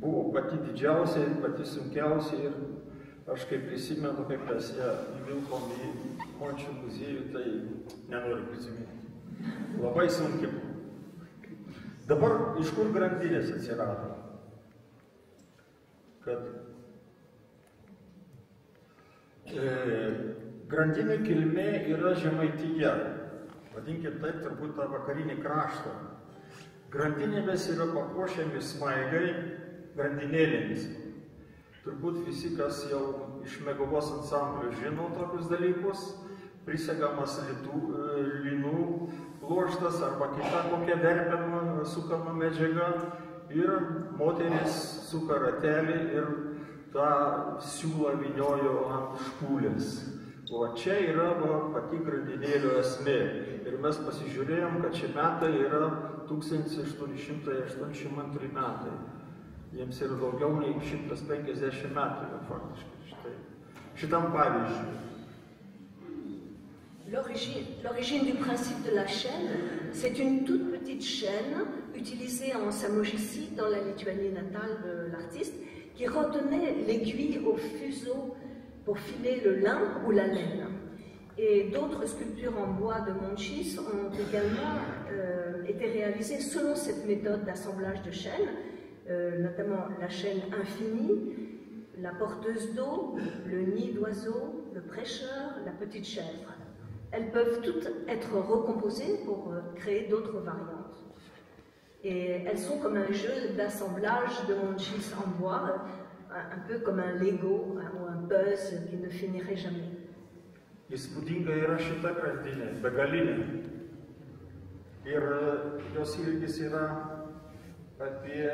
Buvo pati didžiausia ir pati sunkiausia ir aš kaip prisimenu, kaip mes ją įvilkom į Mončių muziejų, tai nenoriu prisiminti. Labai sunkiai buvo. Dabar iš kur grandinės atsirado? Kad grandinių kilmė yra Žemaitija, vadinkit taip, turbūt tą vakarinį kraštą. Grandinėmis yra papuošiami smaigai grandinėlėmis. Turbūt visi, kas jau iš Meguvos ansamblio žino tokius dalykus, prisegamas linų pluoštas arba kita kokia verpiama, sukama medžiaga ir moteris suka ratelį ir tą siūlą vyniojo ant špūlės. O čia yra pati grandinėlio esmė. Ir mes pasižiūrėjom, kad šie metai yra 1882 metai. Jiems yra daugiau nei 150 metų, faktiškai. Šitam pavyzdžiui. L'origine du principe de la chaîne, c'est une toute petite chaîne utilisée en Samogitie, dans la Lituanie natale de l'artiste, qui retenait l'aiguille au fuseau pour filer le lin ou la laine. Et d'autres sculptures en bois de Monchis ont également été réalisées selon cette méthode d'assemblage de chaînes, notamment la chaîne infinie, la porteuse d'eau, le nid d'oiseau, le prêcheur, la petite chèvre. Elles peuvent toutes être recomposées pour créer d'autres variantes. Et elles sont comme un jeu d'assemblage de Monchis en bois, un peu comme un Lego ou un buzz qui ne finirait jamais. Įspūdinga yra šita grandinė, begalinė. Ir jos ilgis yra apie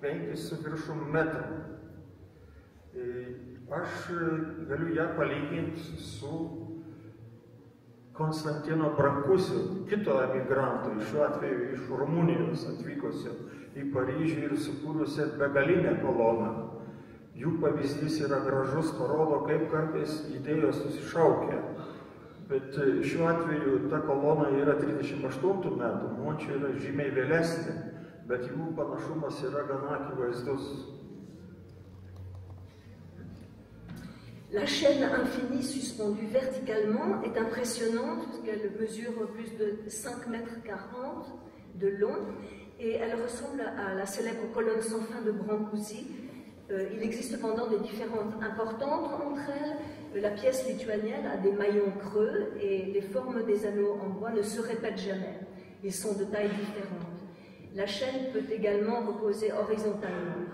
5 su viršum metrų. Aš galiu ją palyginti su Konstantino Brankusiu, kito emigranto, šiuo atveju iš Rumunijos atvykusio į Paryžių ir sukūrusią begalinę koloną. Jų pavyzdys yra gražus, parodo, kaip kartais idėjos susišaukia. Bet šiuo atveju ta kolona yra 38 metų, Mončių yra žymiai vėlesnė, bet jų panašumas yra gana akivaizdus. La chaîne infinie suspendue verticalement est impressionnante puisqu'elle mesure plus de 5,40 m de long et elle ressemble à la célèbre colonne sans fin de Brancusi. Il existe cependant des différences importantes entre elles. La pièce lituanienne a des maillons creux et les formes des anneaux en bois ne se répètent jamais. Ils sont de tailles différentes. La chaîne peut également reposer horizontalement.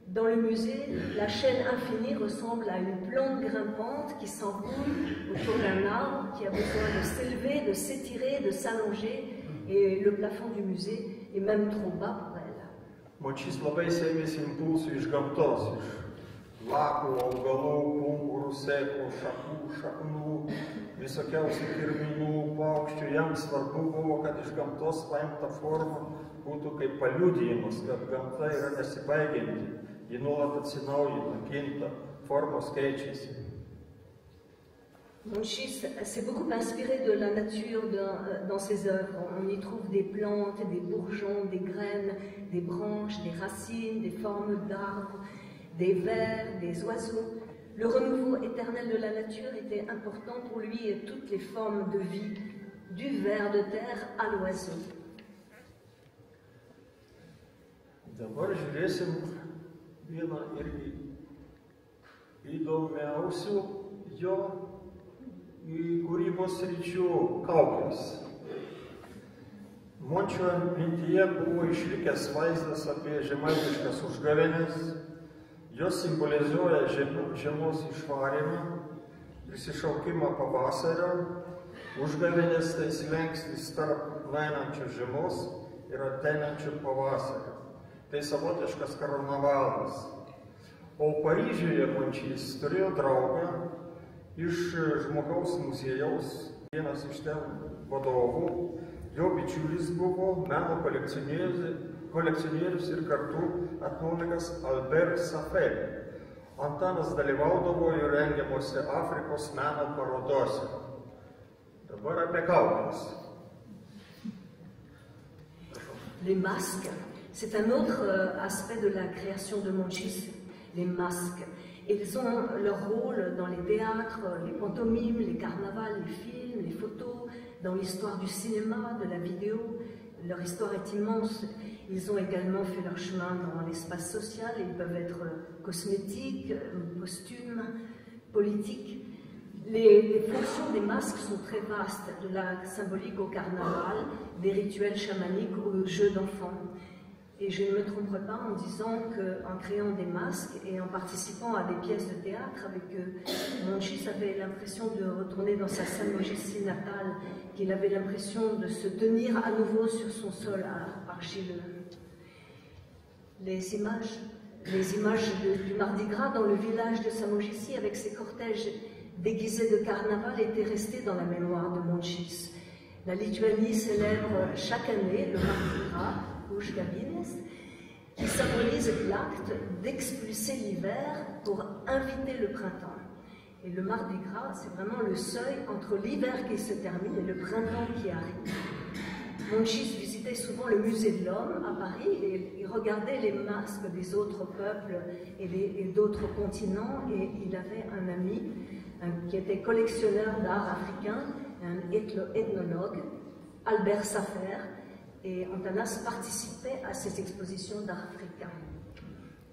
Dans le musée, la chaîne infinie ressemble à une plante grimpante qui s'enroule autour d'un arbre qui a besoin de s'élever, de s'étirer, de s'allonger, et le plafond du musée est même trop bas pour elle. Mončys labai sėmėsi impulsų iš gamtos, iš lapų, augalų, pumpurų, sėklų, šakų, šaknų, visokiausių kirminų, paukščių. Jam svarbu buvo, kad iš gamtos paimta forma būtų kaip paliudijimas, kad gamta yra nesibaigianti. Ji nuolat atsinaujina, kinta, formos keičiasi. Monchis s'est beaucoup inspiré de la nature dans ses œuvres. On y trouve des plantes, des bourgeons, des graines, des branches, des racines, des formes d'arbres, des vers, des oiseaux. Le renouveau éternel de la nature était important pour lui et toutes les formes de vie, du ver de terre à l'oiseau. Dabar žiūrėsim vieną irgi įdomiausių jo kūrybos sričių kaukės. Mončio mintyje buvo išlikęs vaizdas apie žemaitiškas užgavėnes. Jos simbolizuoja žiemos išvarymą, prisišaukimą pavasario. Užgavėnės tai slenkstis tarp nueinančių žiemos ir ateinančių pavasario. Tai savotiškas karnavalas. O Paryžiuje Mončys turėjo draugą iš žmogaus muziejaus, vienas iš ten vadovų. Jo bičiulis buvo meno kolekcionierius kolekcionierius ir kartu etnologas Albert Safel. Antanas dalyvaudavo ir rengiamuose Afrikos meno parodose. Dabar apie kaukes. Les masques, c'est un autre aspect de la création de Monchis, les masques. Ils ont leur rôle dans les théâtres, les pantomimes, les carnavals, les films, les photos, dans l'histoire du cinéma, de la vidéo. Leur histoire est immense. Ils ont également fait leur chemin dans l'espace social. Ils peuvent être cosmétiques, posthumes, politiques. Les fonctions des masques sont très vastes, de la symbolique au carnaval, des rituels chamaniques aux jeux d'enfants. Et je ne me tromperai pas en disant qu'en créant des masques et en participant à des pièces de théâtre avec Monchis avait l'impression de retourner dans sa Samogitie natale, qu'il avait l'impression de se tenir à nouveau sur son sol argileux. Les images du Mardi Gras dans le village de Samogitie avec ses cortèges déguisés de carnaval étaient restées dans la mémoire de Monchis. La Lituanie célèbre chaque année le Mardi Gras, qui symbolise l'acte d'expulser l'hiver pour inviter le printemps. Et le Mardi Gras, c'est vraiment le seuil entre l'hiver qui se termine et le printemps qui arrive. Monchis visitait souvent le musée de l'homme à Paris et il regardait les masques des autres peuples et d'autres continents, et il avait un ami qui était collectionneur d'art africain, un ethnologue, Albert Saffer, et Antanas participait à ces expositions d'art africain.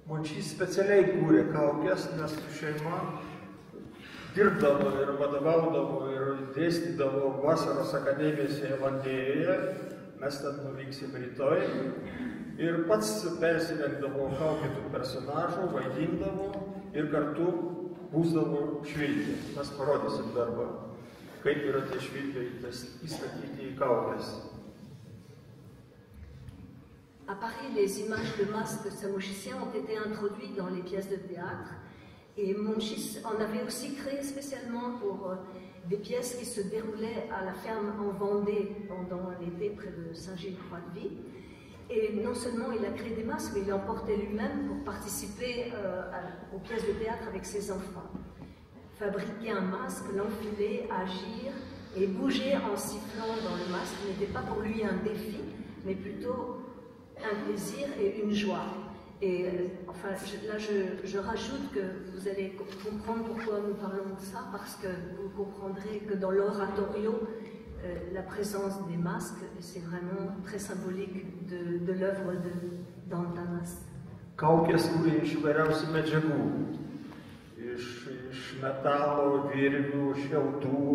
Monchis specialiai kūrė kaukes, nes šeima dirbdavo ir vadovaudavo ir dėstydavo vasaros akademijose Evangelijoje, mes ten nuvyksim rytoj, ir pats persirengdavo kaukitų personažų, vaidindavo ir kartu pūsdavo švilpį. Mes parodysim darbą, kaip yra tie švilpiai įstatyti į kaukes. À Paris, les images de masques samogiciens ont été introduites dans les pièces de théâtre, et Monchis en avait aussi créé spécialement pour des pièces qui se déroulaient à la ferme en Vendée pendant l'été près de Saint-Gilles-Croix-de-Vie. Et non seulement il a créé des masques, mais il emportait lui-même pour participer aux pièces de théâtre avec ses enfants. Fabriquer un masque, l'enfiler, agir et bouger en sifflant dans le masque n'était pas pour lui un défi, mais plutôt un plaisir et une joie. Et enfin, là, je rajoute que vous allez comprendre pourquoi nous parlons de ça, parce que vous comprendrez que dans l'oratorio, la présence des masques, c'est vraiment très symbolique de l'œuvre d'Antanas. Kaukės kūrė iš įvairiausių medžiagų. Iš metalo, virvių, šiaudų,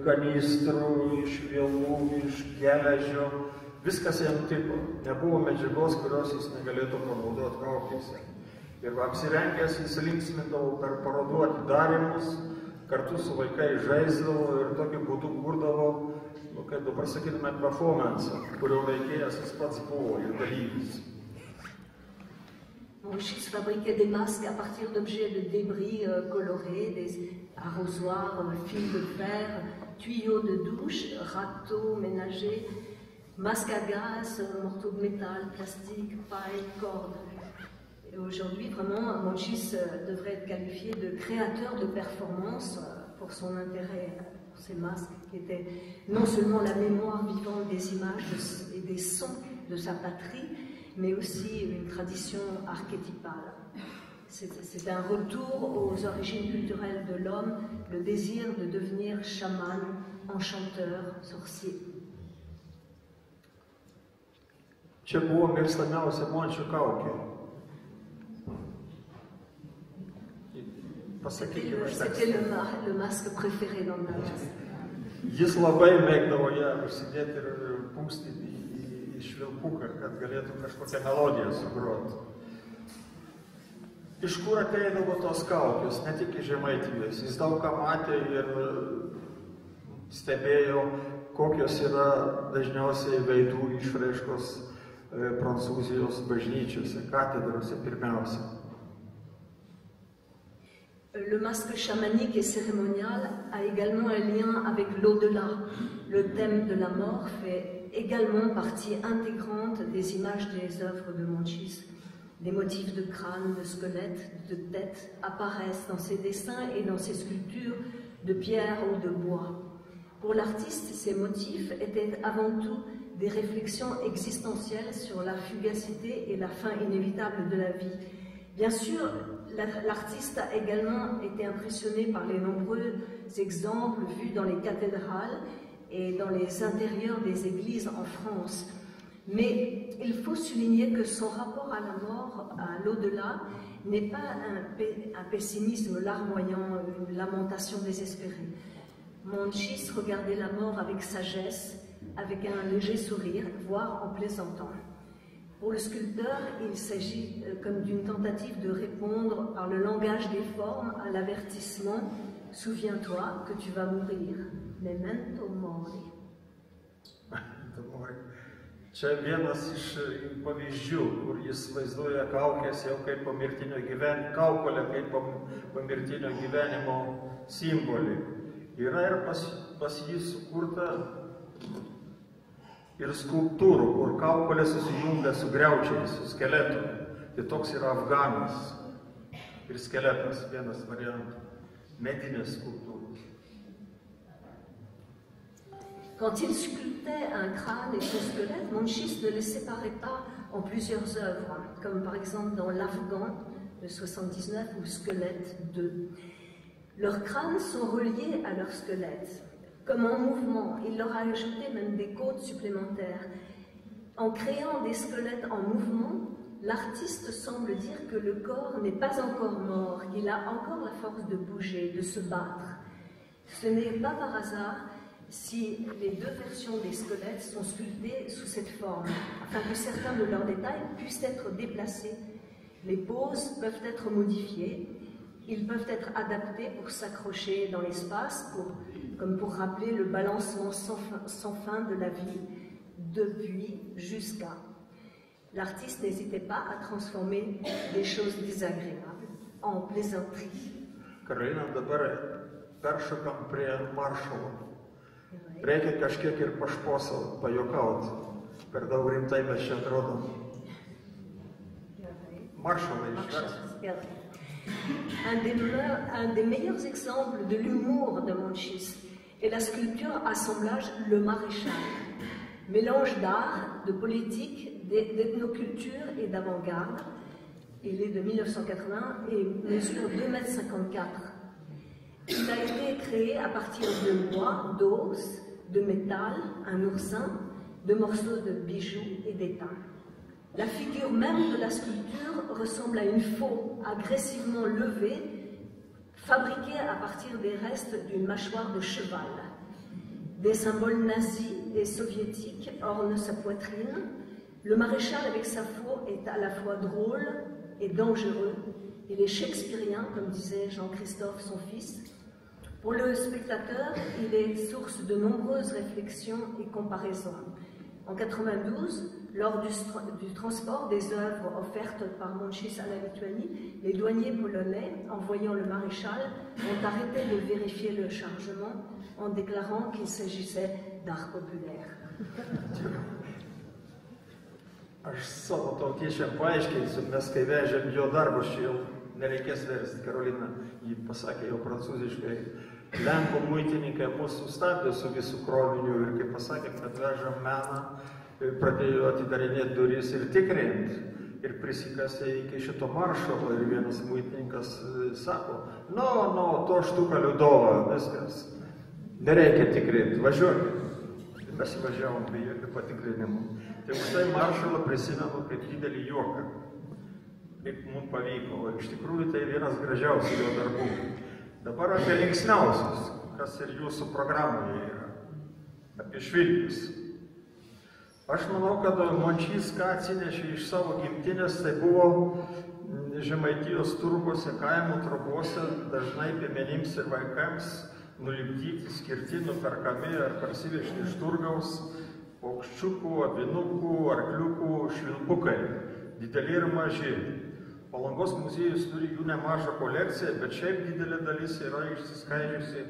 kanistrų, iš vielų, iš geležio. Viskas jam tiko. Nebuvo medžiagos, kurios jis negalėtų panaudoti kaukėse. Ir apsirengęs jis linksmindavo per parodų atidarymus, kartu su vaikai žaisdavo ir tokiu būdu kurdavo, kaip dabar sakytume, performance, kurio veikėjas jis pats buvo ir dalyvis. Monchis fabriquait des masques à partir d'objets de débris colorés, des arrosoirs, fils de fer, tuyaux de douche, râteaux ménagers, masques à gaz, morceaux de métal, plastique, paille, cordes. Et aujourd'hui, vraiment, Monchis devrait être qualifié de créateur de performance pour son intérêt pour ces masques, qui étaient non seulement la mémoire vivante des images et des sons de sa patrie, mais aussi une tradition archétypale. C'est un retour aux origines culturelles de l'homme, le désir de devenir chaman, enchanteur, sorcier. Čia buvo mėgstamiausia Mončio kaukė. C'était le masque préféré d'Antanas. Jis labai mėgdavo ją užsidėti ir pūstyti į švilpuką, kad galėtų kažkokią melodiją sugroti. Iš kur ateidavo tos kaukės, ne tik iš Žemaitijos. Jis daug ką matė ir stebėjo, kokios yra dažniausiai veidų išraiškos Prancūzijos bažnyčiose, katedrose pirmiausia. Le masque chamanique et cérémonial a également un lien avec l'au-delà. Le thème de la mort fait également partie intégrante des images des œuvres de Monchis. Des motifs de crâne, de squelette, de tête apparaissent dans ses dessins et dans ses sculptures de pierre ou de bois. Pour l'artiste, ces motifs étaient avant tout des réflexions existentielles sur la fugacité et la fin inévitable de la vie. Bien sûr, l'artiste a également été impressionné par les nombreux exemples vus dans les cathédrales et dans les intérieurs des églises en France. Mais il faut souligner que son rapport à la mort, à l'au-delà, n'est pas un pessimisme larmoyant, une lamentation désespérée. Monchis regardait la mort avec sagesse, avec un léger sourire, voire en plaisantant. Pour le sculpteur, il s'agit comme d'une tentative de répondre par le langage des formes à l'avertissement « Souviens-toi que tu vas mourir, memento mori ». Čia vienas iš pavyzdžių, kur jis vaizduoja kaukės jau kaip pomirtinio gyvenimo, kaukolę kaip pomirtinio gyvenimo simbolį. Yra ir pas jį sukurta ir skulptūrų, kur kaukolė susijungia su griaučiais, su skeletu. Tai toks yra Afganas ir skeletas, vienas variantas, medinės skulptūros. Quand il sculptait un crâne et son squelette, Monchis ne les séparait pas en plusieurs œuvres, comme par exemple dans l'Afghan de 79 ou Squelette 2. Leurs crânes sont reliés à leur squelette, comme en mouvement. Il leur a ajouté même des côtes supplémentaires. En créant des squelettes en mouvement, l'artiste semble dire que le corps n'est pas encore mort, qu'il a encore la force de bouger, de se battre. Ce n'est pas par hasard si les deux versions des squelettes sont sculptées sous cette forme, afin que certains de leurs détails puissent être déplacés. Les poses peuvent être modifiées, ils peuvent être adaptés pour s'accrocher dans l'espace, comme pour rappeler le balancement sans fin de la vie, depuis jusqu'à. L'artiste n'hésitait pas à transformer des choses désagréables en plaisanterie. Karolina, dabar peršokam prie maršalo. Reikia kažkiek ir pašposau, pajuokauti. Per daug rimtai mes čia atrodom. Maršalai išversti. Un des meilleurs exemples de l'humour de Monchis est la sculpture assemblage Le Maréchal. Mélange d'art, de politique, d'ethnoculture et d'avant-garde. Il est de 1980 et mesure 2,54 m. Il a été créé à partir de bois, d'os, de métal, un oursin, de morceaux de bijoux et d'étain. La figure même de la sculpture ressemble à une faux agressivement levée, fabriquée à partir des restes d'une mâchoire de cheval. Des symboles nazis et soviétiques ornent sa poitrine. Le maréchal avec sa faux est à la fois drôle et dangereux. Il est shakespearien, comme disait Jean-Christophe, son fils. Pour le spectateur, il est source de nombreuses réflexions et comparaisons. En 1992, lors du transport des œuvres offertes par Monchis à la Lituanie, les douaniers polonais, en voyant le maréchal, ont arrêté de vérifier le chargement en déclarant qu'il s'agissait d'art populaire. Aš savo tautiečiam paaiškinsiu, mes kai vežėm jo darbus, čia jau nereikės versti, Karolina jį pasakė jau prancūziškai. Lenkų muitininkai mūsų sustabdė su visų kroviniu ir kai pasakėm, kad vežam meną, pradėjo atidarinėti duris ir tikrinti. Ir prisikasė iki šito maršalo ir vienas muitininkas sako, to štuka Liudova, viskas, nereikia tikrinti, važiuokit. Mes važiavom be jokių patikrinimų. Tai už tai maršalą prisimenu kaip didelį juoką, kaip mums pavyko, o iš tikrųjų tai vienas gražiausių jo darbų. Dabar apie linksmiausius, kas ir jūsų programoje yra, apie švilpius. Aš manau, kad Mončys ką atsinešė iš savo gimtinės, tai buvo Žemaitijos turguose, kaimo trobose, dažnai piemenims ir vaikams nulipdyti, skirti, nuperkami ar parsivežti iš turgaus paukščiukų, avinukų, arkliukų, švilpukai, dideli ir maži. Palangos muziejus turi jų nemažą kolekciją, bet šiaip didelė dalis yra išsiskaidžiusi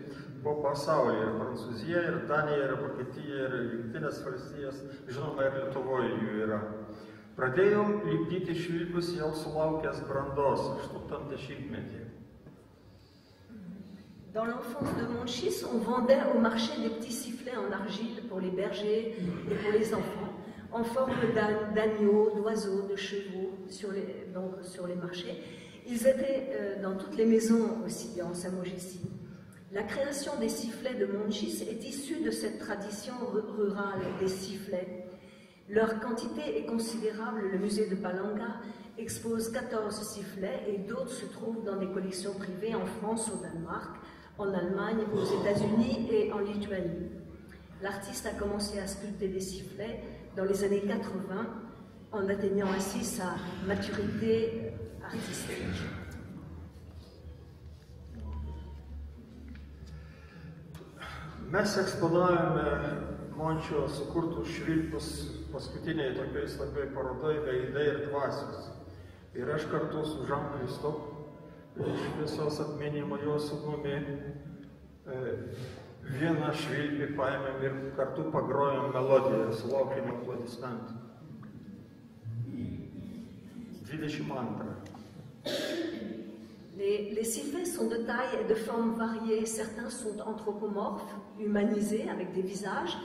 po pasaulį. Ir Prancūzija, ir Danija, ir Vokietija, ir Jungtinės valstijos, žinoma, ir Lietuvoje jų yra. Pradėjom lipdyti švilpius jau sulaukęs brandos 80-metį. Dans l'enfance de Monchis, on vendait au marché des petits sifflets en argile pour les bergers et pour les enfants, en forme d'agneaux, d'oiseaux, de chevaux sur les marchés. Ils étaient dans toutes les maisons aussi en Samogéssie. La création des sifflets de Monchis est issue de cette tradition rurale des sifflets. Leur quantité est considérable. Le musée de Palanga expose 14 sifflets et d'autres se trouvent dans des collections privées en France, au Danemark, en Allemagne, aux États-Unis et en Lituanie. L'artiste a commencé à sculpter des sifflets dans les années 80, en atteignant ainsi sa maturité artistique. Mes eksponavome Mončio sukurtus švilpius paskutiniai tokiai svarbiai parodai Veidai ir dvasios. Ir aš kartu su Jean-Christophe šviesos atminimo jo sūnumi vieną švilpį paėmėm ir kartu pagrojom melodiją, sulaukėm aplodismentų. 22. Les sifflets sont de taille et de formes variées. Certains sont anthropomorphes, humanisés avec des visages,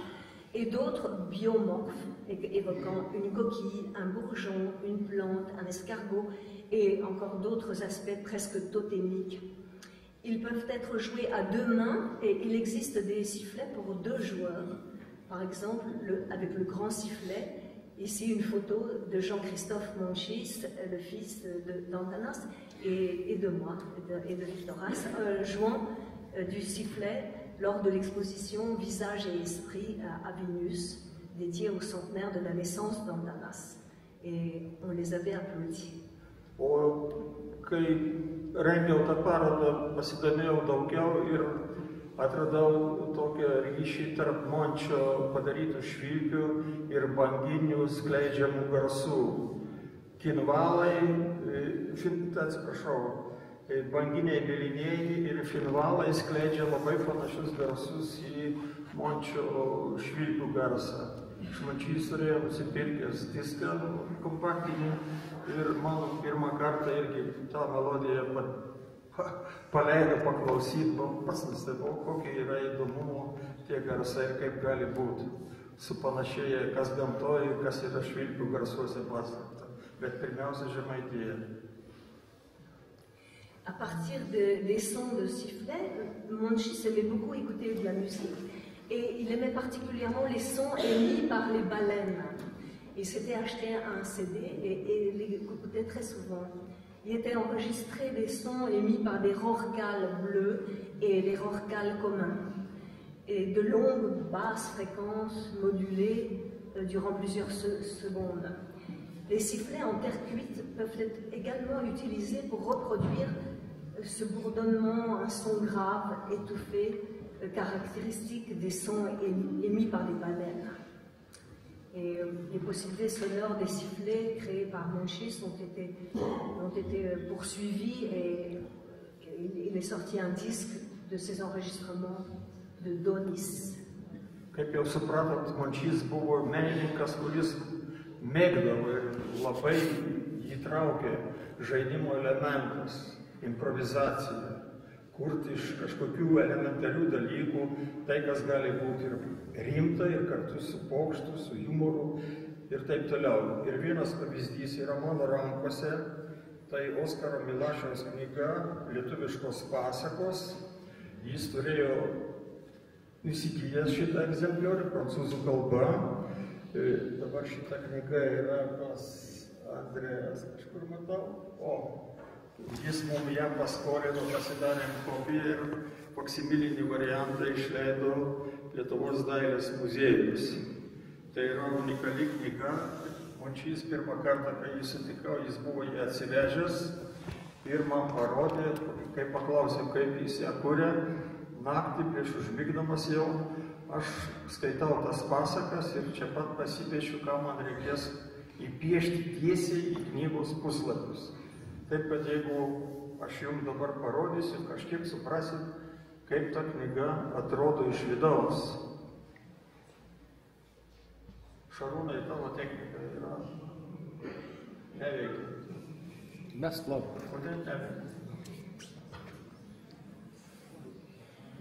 et d'autres biomorphes, évoquant une coquille, un bourgeon, une plante, un escargot, et encore d'autres aspects presque totémiques. Ils peuvent être joués à 2 mains et il existe des sifflets pour 2 joueurs. Par exemple, avec le grand sifflet, ici une photo de Jean-Christophe Monchis, le fils d'Antanas, et de moi, et de Victoras, jouant du sifflet lors de l'exposition Visage et Esprit à Vilnius, dédiée au centenaire de la naissance d'Antanas. Et on les avait applaudis. O kai rengiau tą parodą, pasidomėjau daugiau ir atradau tokią ryšį tarp Mončio padarytų švilpių ir banginių skleidžiamų garsų. Finvalai, banginiai mėlynieji ir finvalai skleidžia labai panašius garsus į Mončio švilpių garsą. Mončys turėjo nusipirkęs diską kompaktinį ir man pirmą kartą irgi tą melodiją paleido paklausyti, pats nustebau, kokie yra įdomumo tie garsai ir kaip gali būti. Supanašėję, kas gamtoje, kas yra švilpių garsuose paslėpta, bet pirmiausia Žemaitija. À partir des sons de sifflet, Monchis aimait beaucoup écouter de la musique et il aimait particulièrement les sons émis par les baleines. Il s'était acheté un CD et les écoutait très souvent. Il était enregistré des sons émis par des rorquals bleus et des rorquals communs, et de longues basses fréquences modulées durant plusieurs secondes. Les sifflets en terre cuite peuvent être également utilisés pour reproduire ce bourdonnement, un son grave, étouffé, caractéristique des sons émis par les baleines. Et les possibilités sonores des sifflets créés par Monchis ont été poursuivies et il est sorti un disque de ces enregistrements de Donis. Kaip jau supratot, Mončys buvo menininkas, kuris mėgdavo ir labai įtraukė žaidimo elementus, improvizaciją, kurti iš kažkokių elementarių dalykų, tai kas gali būti ir rimta, ir kartu su pokštu, su humoru ir taip toliau. Ir vienas pavyzdys yra mano rankose, tai Oskaro Milašiaus knyga Lietuviškos pasakos. Jis turėjo įsigijęs šitą egzempliorių prancūzų kalba. Dabar šita knyga yra pas Andrėjas, kažkur matau. Jis mums ją paskolino, pasidarėm kopiją ir faksimilinį variantą išleido Lietuvos dailės muziejus. Tai yra unikali knyga. Mončys pirmą kartą, kai jį sutikau, jis buvo ją atsivežęs ir man parodė, kai paklausiau, kaip jis ją kuria, naktį prieš užmigdamas jau, aš skaitau tas pasakas ir čia pat pasipiešiu, ką man reikės įpiešti tiesiai į knygos puslapius. Taip, kad jeigu aš jums dabar parodysiu, kažkiek suprasit, kaip ta knyga atrodo iš vidaus. Šarūnai, tavo technika yra neveikia. Mes lauk. Kodėl neveikia?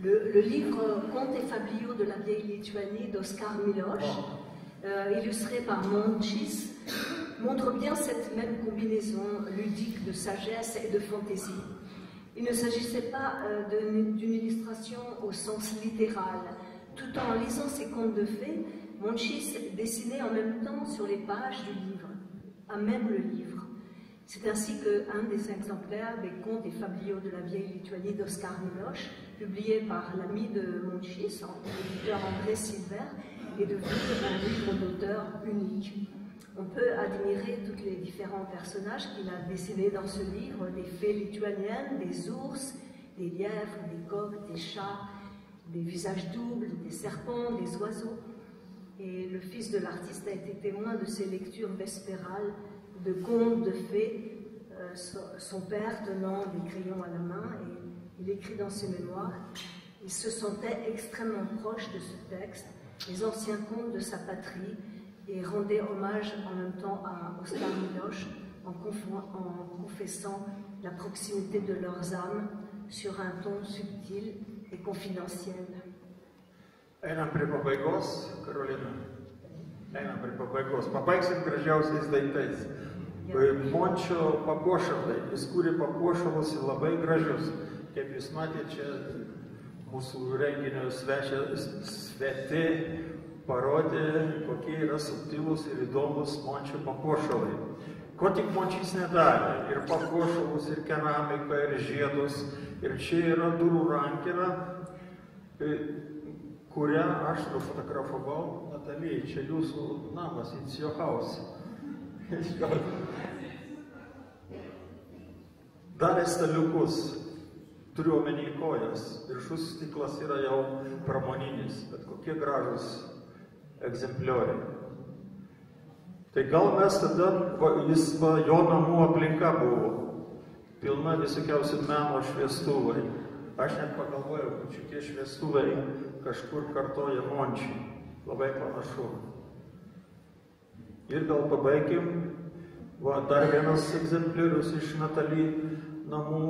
Le livre Contes et fabliaux de la vieille Lituanie d'Oskar Miloš, illustré par Mončys, montre bien cette même combinaison ludique de sagesse et de fantaisie. Il ne s'agissait pas d'une illustration au sens littéral. Tout en lisant ces contes de fées, Mončys dessinait en même temps sur les pages du livre, à même le livre. C'est ainsi qu'un des exemplaires des Contes et fabliaux de la vieille Lituanie d'Oskar Miloš, publié par l'ami de Mončys, l'éditeur André Silver, est devenu un livre d'auteur unique. On peut admirer tous les différents personnages qu'il a dessinés dans ce livre, des fées lituaniennes, des ours, des lièvres, des coqs, des chats, des visages doubles, des serpents, des oiseaux. Et le fils de l'artiste a été témoin de ces lectures vespérales de contes de fées, son père tenant des crayons à la main, et il écrit dans ses mémoires. Il se sentait extrêmement proche de ce texte, les anciens contes de sa patrie, et rendait hommage en même temps à Oskar Miloš en confessant la proximité de leurs âmes sur un ton subtil et confidentiel. Einam prie pabaigos, Karolina. Einam prie pabaigos. Pabaigsim gražiausiais daiktais. Mončio papuošalai. Jis kūrė papuošalus labai gražius. Kaip jūs matėte, čia mūsų renginio svetė parodė, kokie yra subtilūs ir įdomus Mončio papuošalai. Ko tik Mončys nedarė. Ir papuošalus, ir keramiką, ir žiedus. Ir čia yra durų rankena, kurią aš nufotografavau Natalijai. Čia jūsų namas, it's your house. Darė staliukus, turiu omeny kojas. Viršus stiklas yra jau pramoninis, bet kokie gražus egzemplioriai. Tai gal mes tada, jo namų aplinka buvo pilna visokiausių meno šviestuvai. Aš net pagalvojau, kad šitie šviestuvai kažkur kartoja Mončį. Labai panašu. Ir gal pabaigim. Dar vienas egzempliorius iš Natalijai namų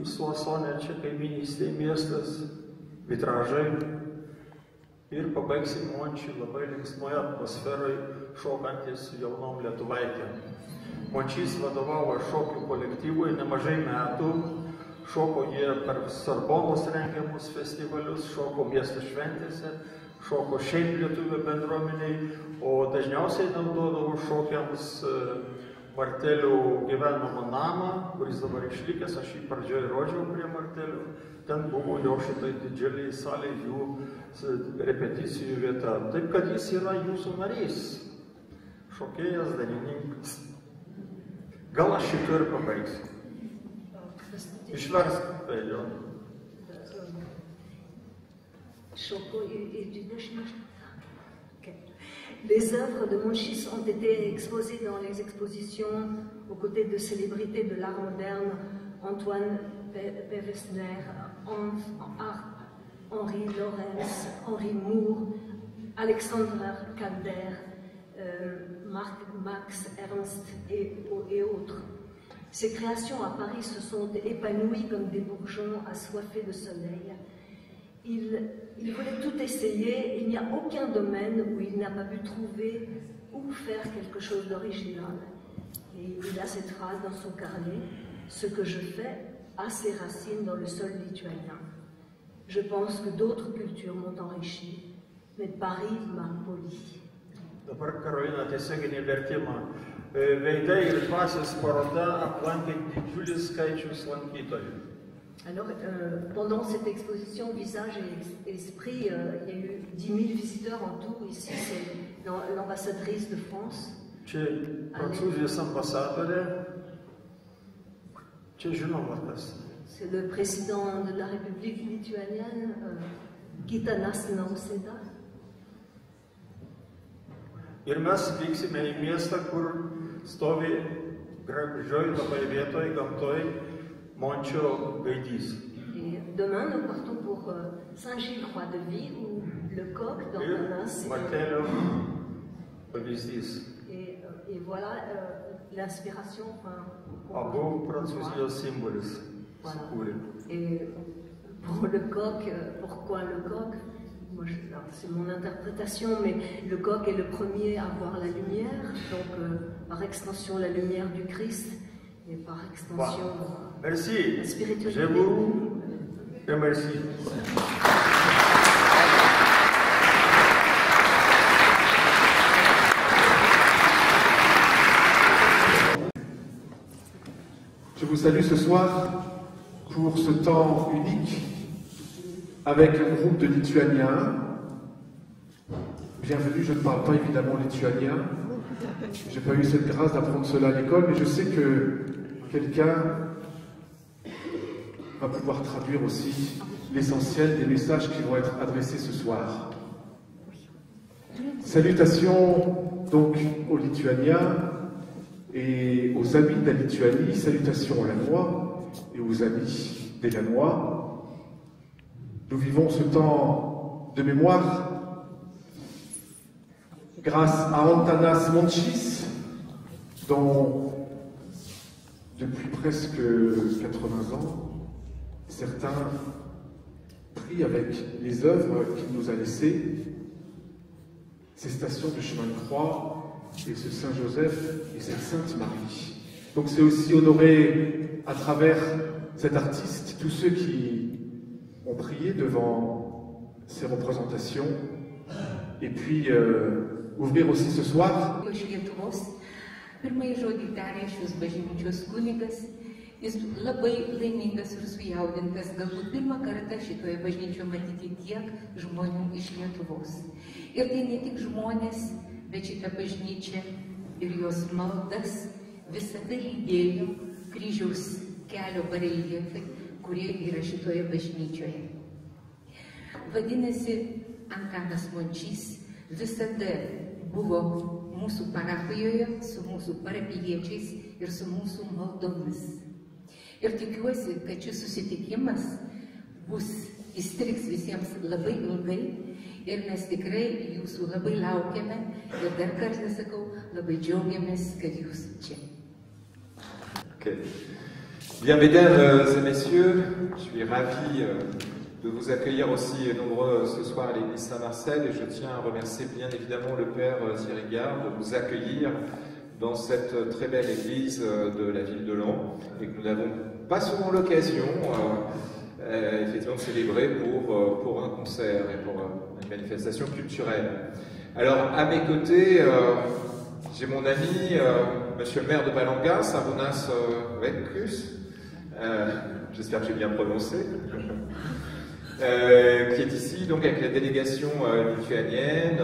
Suasonė, čia kaiminystėje miestas, vitražai. Ir pabaigsim Mončį labai linksmoje atmosferoje, šokantis su jaunom lietuvaitėm. Mončys vadovavo šokių kolektyvui nemažai metų. Šoko jie per Sorbonos rengiamus festivalius, šoko miesto šventėse, šoko šiaip lietuvių bendruomeniai, o dažniausiai naudodavo šokiams Martelių gyvenamą namą, kuris dabar išlikęs, aš jį pradžioje rodžiau prie Martelių. Ten buvo jo šitai didžiuliai salė, jų repeticijų vieta. Taip, kad jis yra jūsų narys, šokėjas, dainininkas. Gal aš šito ir pabaigsiu. Išversk tai jo. Les œuvres de Mončys ont été exposées dans les expositions aux côtés de célébrités de l'art moderne, Antoine Pevesner, Henri Lawrence, Henri Moore, Alexandre Calder, Max Ernst et autres. Ces créations à Paris se sont épanouies comme des bourgeons assoiffés de soleil. Il voulait tout essayer, il n'y a aucun domaine où il n'a pas pu trouver ou faire quelque chose d'original. Et il a cette phrase dans son carnet, « Ce que je fais a ses racines dans le sol lituanien. Je pense que d'autres cultures m'ont enrichi, mais Paris m'a poli. » Dabar Karolina tiesioginį vertimą. Veidai ir dvasios paroda aplankė didžiulis skaičius lankytojų. Alors, pendant cette exposition Visage et Esprit, il y a eu 10 000 visiteurs en tout. Ici, c'est l'ambassadrice de France. Čia Prancūzijos ambasadorė. Čia žinoma kas. C'est le président de la République lituanienne, Gitanas Nausėda. Ir mes vyksime į miestą, kur stovi gražioj labai vietoj, gamtoj, Mončio gaidys. Et demain, nous partons pour Saint-Gilles-Roi-de-Vie, où le coq d'Antanas. Martelio pavyzdys. Et voilà l'inspiration. Abu Prancūzijos simbolis. Voilà. Et pour le coq, pourquoi le coq? C'est mon interprétation, mais le coq est le premier à voir la lumière, donc par extension la lumière du Christ, et par extension Merci. la spiritualité. Je vous remercie. Je vous salue ce soir pour ce temps unique avec un groupe de Lituaniens. Bienvenue, je ne parle pas évidemment lituanien. Je n'ai pas eu cette grâce d'apprendre cela à l'école, mais je sais que quelqu'un va pouvoir traduire aussi l'essentiel des messages qui vont être adressés ce soir. Salutations donc aux Lituaniens et aux amis de la Lituanie, salutations aux Lanois et aux amis des Lanois. Nous vivons ce temps de mémoire grâce à Antanas Mončys, dont depuis presque 80 ans, certains prient avec les œuvres qu'il nous a laissées, ces stations de chemin de croix, et ce Saint Joseph et cette Sainte Marie. Donc c'est aussi honorer à travers cet artiste tous ceux qui ont prié devant ces représentations, et puis ouvrir aussi ce soir. Pirmąjį žodį tarė šios bažnyčios kunigas, jis labai laimingas ir sujaudintas, galbūt pirmą kartą šitoje bažnyčioje matyti tiek žmonių iš Lietuvos. Ir tai ne tik žmonės, bet šitą bažnyčią ir jos maldas visada lydėjo kryžiaus kelio bareljefai, kurie yra šitoje bažnyčioje. Vadinasi, Antanas Mončys visada buvo mūsų parapijoje, su mūsų parapijiečiais ir su mūsų maldomis. Ir tikiuosi, kad šis susitikimas įstrigs visiems labai ilgai ir mes tikrai jūsų labai laukiame ir dar kartą sakau, labai džiaugiamės, kad jūs čia. Okay. Bien, mesdames et messieurs, je suis ravi de vous accueillir aussi nombreux ce soir à l'église Saint-Marcel, et je tiens à remercier bien évidemment le Père Thierry Gard de nous accueillir dans cette très belle église de la ville de Laon, et que nous n'avons pas souvent l'occasion effectivement de célébrer pour un concert et pour une manifestation culturelle. Alors à mes côtés, j'ai mon ami, monsieur le maire de Palanga, Šarūnas Vaitkus, j'espère que j'ai bien prononcé, qui est ici donc avec la délégation lituanienne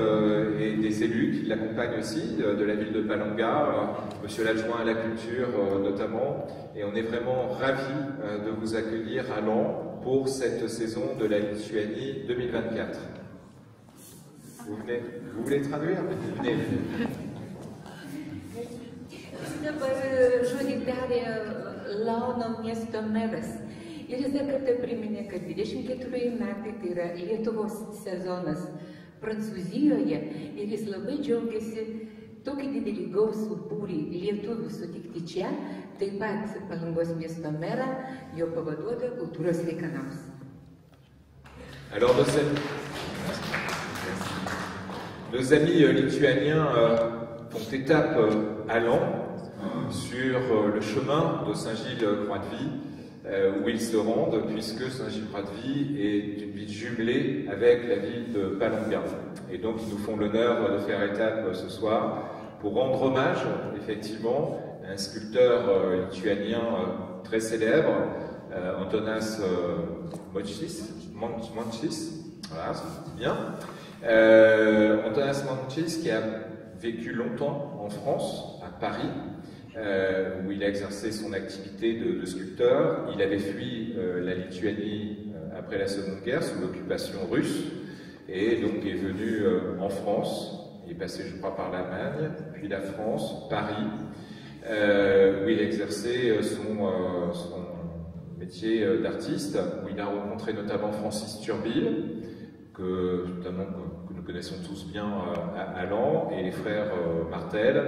et des élus qui l'accompagnent aussi de la ville de Palanga, monsieur l'adjoint à la culture notamment, et on est vraiment ravis de vous accueillir à Laon pour cette saison de la Lituanie 2024. Vous voulez traduire? Venez. Dabar žodį darė Laono miesto meras. Ir jis dar kartą priminė, kad 24 metai tai yra Lietuvos sezonas Prancūzijoje ir jis labai džiaugiasi tokį didelį gausų būrį lietuvių sutikti čia, taip pat Palangos miesto merą, jo pavaduotoją kultūros reikalams. Alors nos amis lituaniens font étape à Laon sur le chemin de Saint-Gilles-Croix-de-Vie, où ils se rendent, puisque Saint-Gilles-Croix-de-Vie est une ville jumelée avec la ville de Palanga. Et donc ils nous font l'honneur de faire étape ce soir pour rendre hommage, effectivement, à un sculpteur lituanien très célèbre, Antanas Mončys, voilà, ça dit bien. Antanas Mončys qui a vécu longtemps en France, à Paris, où il a exercé son activité de sculpteur. Il avait fui la Lituanie après la Seconde Guerre sous l'occupation russe et donc est venu en France. Il est passé, je crois, par l'Allemagne, puis la France, Paris. où il exerçait son métier d'artiste, où il a rencontré notamment Francis Turbil, que nous connaissons tous bien à Laon, et les frères Martel.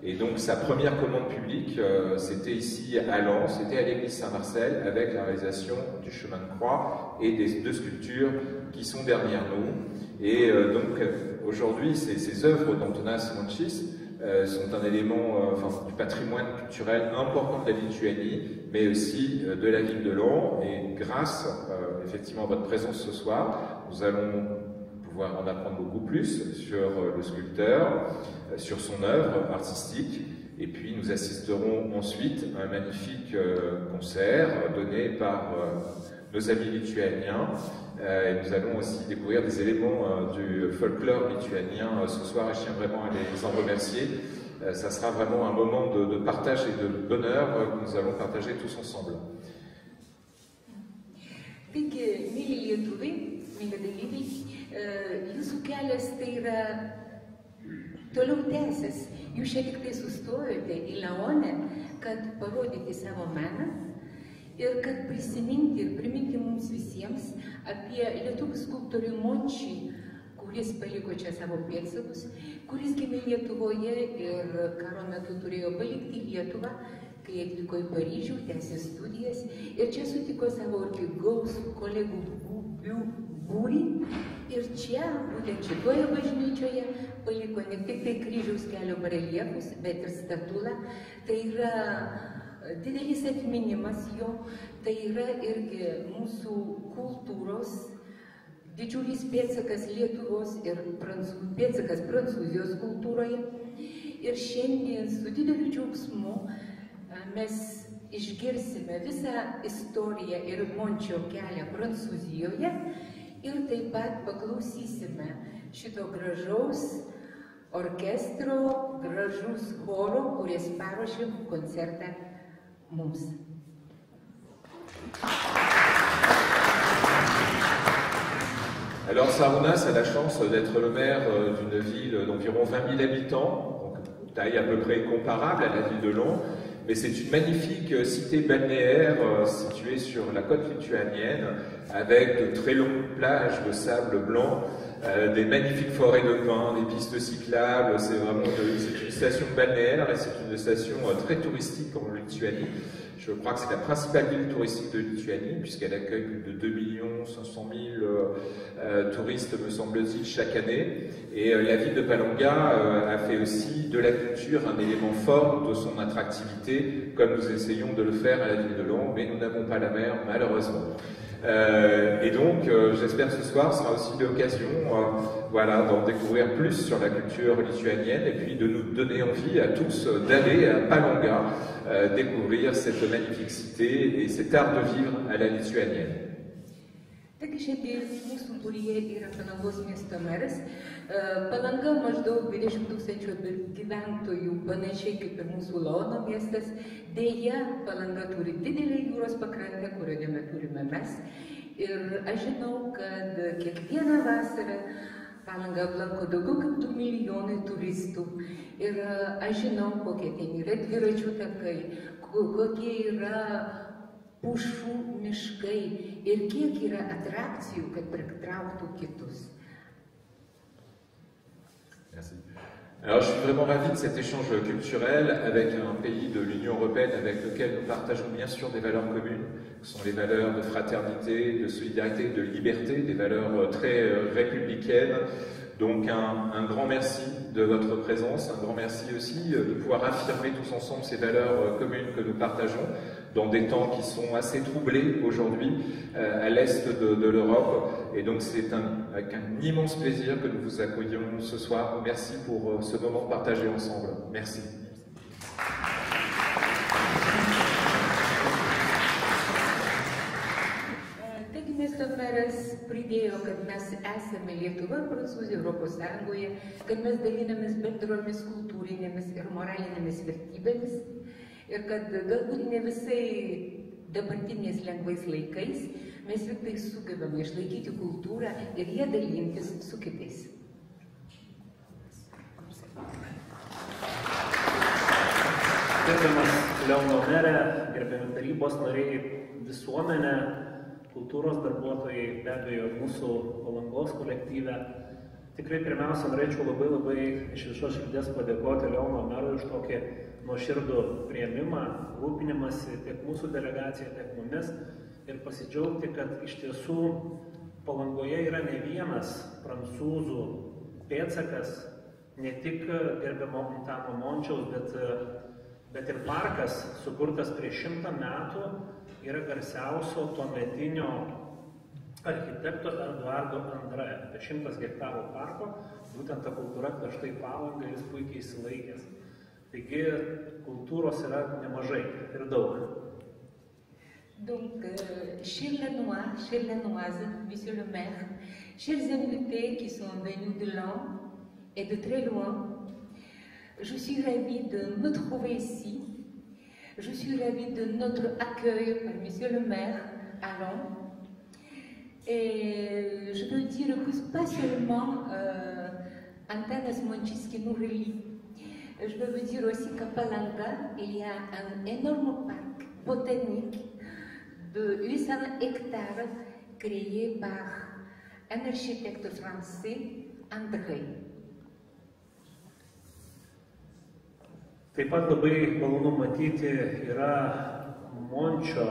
Et donc sa première commande publique, c'était ici à Laon, c'était à l'église Saint-Marcel, avec la réalisation du chemin de croix et des 2 sculptures qui sont derrière nous. Et donc aujourd'hui, ces œuvres d'Antonas Mončys sont un élément du patrimoine culturel important de la Lituanie, mais aussi de la ville de Laon. Et grâce effectivement à votre présence ce soir, nous allons pouvoir en apprendre beaucoup plus sur le sculpteur, sur son œuvre artistique, et puis nous assisterons ensuite à un magnifique concert donné par nos amis lituaniens, et nous allons aussi découvrir des éléments du folklore lituanien ce soir, et je tiens vraiment à les en remercier. Ça sera vraiment un moment de partage et de bonheur que nous allons partager tous ensemble. Taigi, myli lietuviai, myli dalyviai, jūsų kelias tai yra toliau tęsęs. Jūs čia tik tai sustojote į Leonę, kad parodyti savo meną ir kad prisiminti ir priminti mums visiems apie lietuvių skulptorių Mončį, kuris paliko čia savo pėdsakus, kuris gimė Lietuvoje ir karo metu turėjo palikti Lietuvą, kai atvyko į Paryžių, tęsė studijas ir čia sutiko savo irgi gausų kolegų būrį. Ir čia, būtent šitoje bažnyčioje, paliko ne tik tai kryžiaus kelio bareljefus, bet ir statulą. Tai yra didelis atminimas jo, tai yra irgi mūsų kultūros didžiulis pėdsakas Lietuvos ir pėdsakas Prancūzijos kultūroje. Ir šiandien su dideliu džiaugsmu mes išgirsime visą istoriją ir Mončio kelią Prancūzijoje ir taip pat paklausysime šito gražaus orkestro, gražus choro, kuris paruošė koncertą mums. Alors Sarunas a la chance d'être le maire d'une ville d'environ 20 000 habitants, donc taille à peu près comparable à la ville de Laon, mais c'est une magnifique cité balnéaire située sur la côte lituanienne, avec de très longues plages de sable blanc, des magnifiques forêts de pins, des pistes cyclables. C'est vraiment une station balnéaire et c'est une station très touristique en Lituanie. Je crois que c'est la principale ville touristique de Lituanie, puisqu'elle accueille plus de 2 500 000 touristes, me semble-t-il, chaque année. Et la ville de Palanga a fait aussi de la culture un élément fort de son attractivité, comme nous essayons de le faire à la ville de Laon, mais nous n'avons pas la mer, malheureusement. Et donc, j'espère que ce soir sera aussi l'occasion voilà, d'en découvrir plus sur la culture lituanienne et puis de nous donner envie à tous d'aller à Palanga découvrir cette magnifique cité et cet art de vivre à la lituanienne. Taigi šiandien mūsų būryje yra Palangos miesto meras. Palanga maždaug 20 000 gyventojų, panašiai kaip ir mūsų Laono miestas. Deja, Palanga turi didelę jūros pakrantę, kurioje turime mes. Ir aš žinau, kad kiekvieną vasarą Palanga aplanko daugiau kaip 2 milijonai turistų. Ir aš žinau, kokie ten yra dviračių takai, kokie yra pušų miškai ir kiek yra atrakcijų, kad pritrauktų kitus. Merci. Alors je suis vraiment ravi de cet échange culturel avec un pays de l'Union européenne avec lequel nous partageons bien sûr des valeurs communes, qui sont les valeurs de fraternité, de solidarité, de liberté, des valeurs très républicaines. Donc un grand merci de votre présence, un grand merci aussi de pouvoir affirmer tous ensemble ces valeurs communes que nous partageons dans des temps qui sont assez troublés aujourd'hui à l'est de l'Europe. Et donc c'est avec un immense plaisir que nous vous accueillons ce soir. Merci pour ce moment partagé ensemble. Merci. Miesto meras pridėjo, kad mes esame Lietuva, Prancūzija, Europos Sąjungoje, kad mes dalinamės bendromis kultūrinėmis ir moralinėmis vertybėmis ir kad galbūt ne visai dabartiniais lengvais laikais mes vis tai sugebame išlaikyti kultūrą ir ją dalintis su kitais. Gerbiamas Leono merė, gerbiami tarybos nariai, visuomenė, kultūros darbuotojai, be abejo, mūsų Palangos kolektyve. Tikrai pirmiausia, norėčiau labai iš visos širdies padėkoti Leono merui už tokį nuoširdų priėmimą, rūpinimąsi tiek mūsų delegacija, tiek mumis ir pasidžiaugti, kad iš tiesų Palangoje yra ne vienas prancūzų pėdsakas, ne tik gerbiamo Antano Mončiaus, bet ir parkas, sukurtas prieš 100 metų, yra garsiausio tuometinio architekto Eduardo André. Apie 100 hektarų parko, būtent ta kultūra per štai Palangą jis puikiai įsilaikęs. Taigi kultūros yra nemažai ir daug. Donc, chers Lanoises, Monsieur le maire, chers invités qui sont venus de loin et de très loin, je suis ravie de me trouver ici. Je suis ravie de notre accueil par Monsieur le maire à Londres. Et je veux dire que ce n'est pas seulement Antanas Mončys qui nous relie. Je veux vous dire aussi qu'à Palanga, il y a un énorme parc botanique de 800 hectares créé par un architecte français, André. Taip pat labai malonu matyti yra Mončio,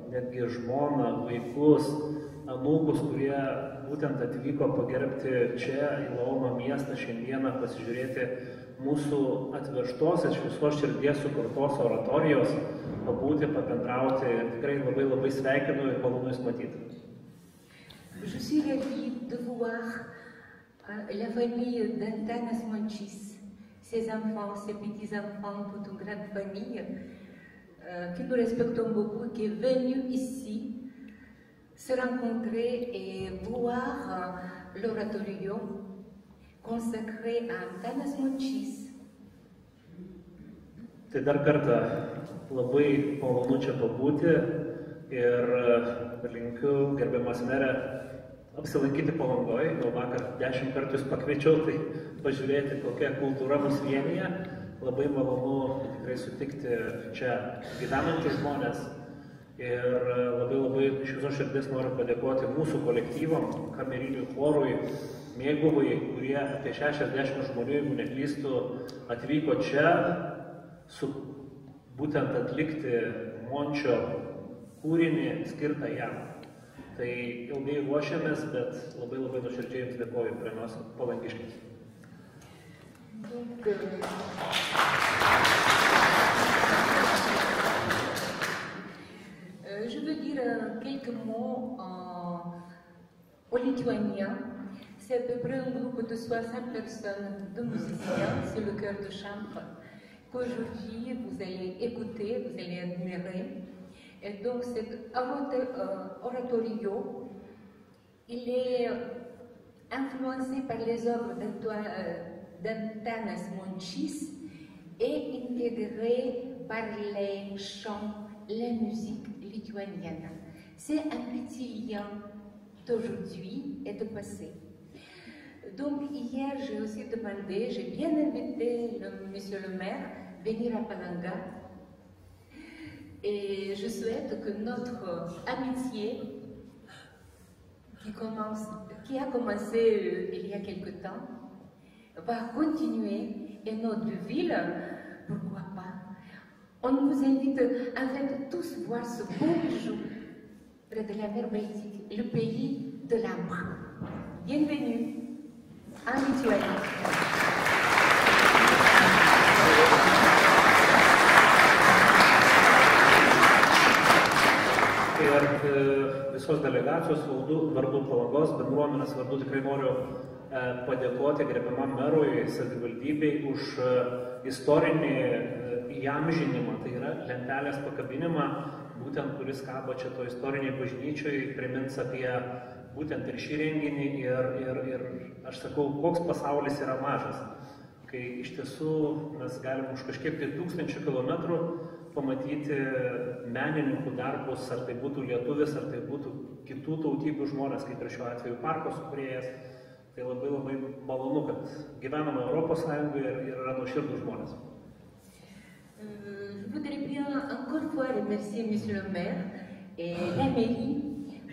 netgi žmoną, vaikus, anūkus, kurie būtent atvyko pagerbti čia į Launo miestą šiandieną, pasižiūrėti mūsų atvežtos iš visos širdies sukurtos oratorijos, pabūti, pabendrauti ir tikrai labai sveikinu ir malonu jūs matyti. Je suis ravie de voir la famille d'Antanas Mončys, ses enfants, ses petits-enfants, toute une grande famille que nous respectons beaucoup, qui est venue ici se rencontrer et voir l'oratorio consacré à Antanas Mončys. Tai dar kartą labai malonu čia pabūti ir linkiu, gerbiamas merė, apsilankyti Palangoje. Jau vakar 10 kartų jūs pakviečiau, tai pažiūrėti, kokia kultūra mus vienyje. Labai malonu tikrai sutikti čia gyvenančius žmonės. Ir labai iš viso širdies noriu padėkoti mūsų kolektyvam, kameriniui chorui, Mėguvai, kurie apie 60 žmonių, jeigu neklystu, atvyko čia būtent atlikti Mončio kūrinį skirtą jam. Tai ilgai ruošiamės, bet labai nuoširdžiai jums dėkoju, pirmiausia, palangiškiams. Je veux dire quelques mots au lituanien. C'est à peu près un groupe de 60 personnes, de musiciens, c'est le chœur de chambre, qu'aujourd'hui vous allez écouter, vous allez admirer. Et donc cet oratorio, il est influencé par les œuvres d'Antanas Mončys et intégré par les chants, la musique lituanienne. C'est un petit lien d'aujourd'hui et de passé. Donc hier, j'ai aussi demandé, j'ai bien invité monsieur le maire à venir à Palanga. Et je souhaite que notre amitié, qui a commencé il y a quelque temps, va continuer. Et notre ville, pourquoi pas? On vous invite en fait tous voir ce beau bijou près de la mer Baltique, le pays de l'ambre. Bienvenue en Lituanie. Ir visos delegacijos vardu Palangos bendruomenės vardu tikrai noriu padėkoti gerbiamam merui, savivaldybei už istorinį įamžinimą, tai yra lentelės pakabinimą, būtent kuris kabo čia to istoriniai bažnyčiai, primins apie būtent ir šį renginį ir aš sakau, koks pasaulis yra mažas, kai iš tiesų mes galim už kažkiek tai 1000 kilometrų pamatyti menininkų darbus, ar tai būtų lietuvis, ar tai būtų kitų tautybių žmonės, kaip ir šiuo atveju parko sukūrėjas. Tai labai malonu, kad gyvename Europos Sąjungoje ir yra nuoširdūs žmonės. Je voudrais bien encore une fois remercier Monsieur le maire et la mairie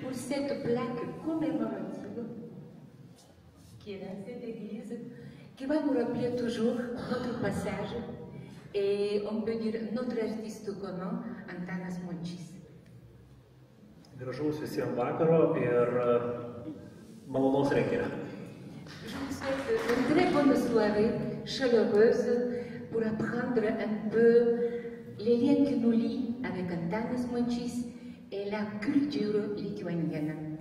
pour cette plaque commémorative qui est dans cette église, qui va nous rappeler toujours notre passage et on peut dire notre artiste commun, Antanas Mončys. Gražaus visiems vakaro ir malonaus renginio. Je vous souhaite une très bonne soirée, chaleureuse, pour apprendre un peu les liens qui nous lient avec Antanas Mončys et la culture lituanienne.